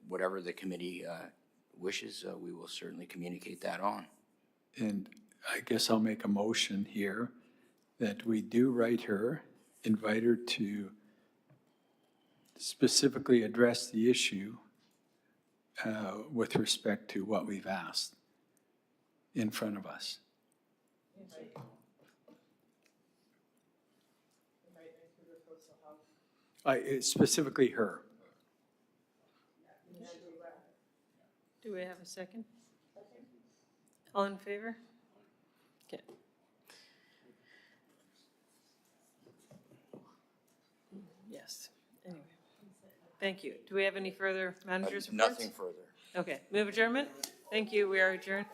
whatever the committee wishes, we will certainly communicate that on. And I guess I'll make a motion here that we do write her, invite her to specifically address the issue with respect to what we've asked in front of us. Specifically her. Do we have a second? All in favor? Okay. Yes, anyway. Thank you. Do we have any further managers' reports? Nothing further. Okay, move adjournment. Thank you. We are adjourned.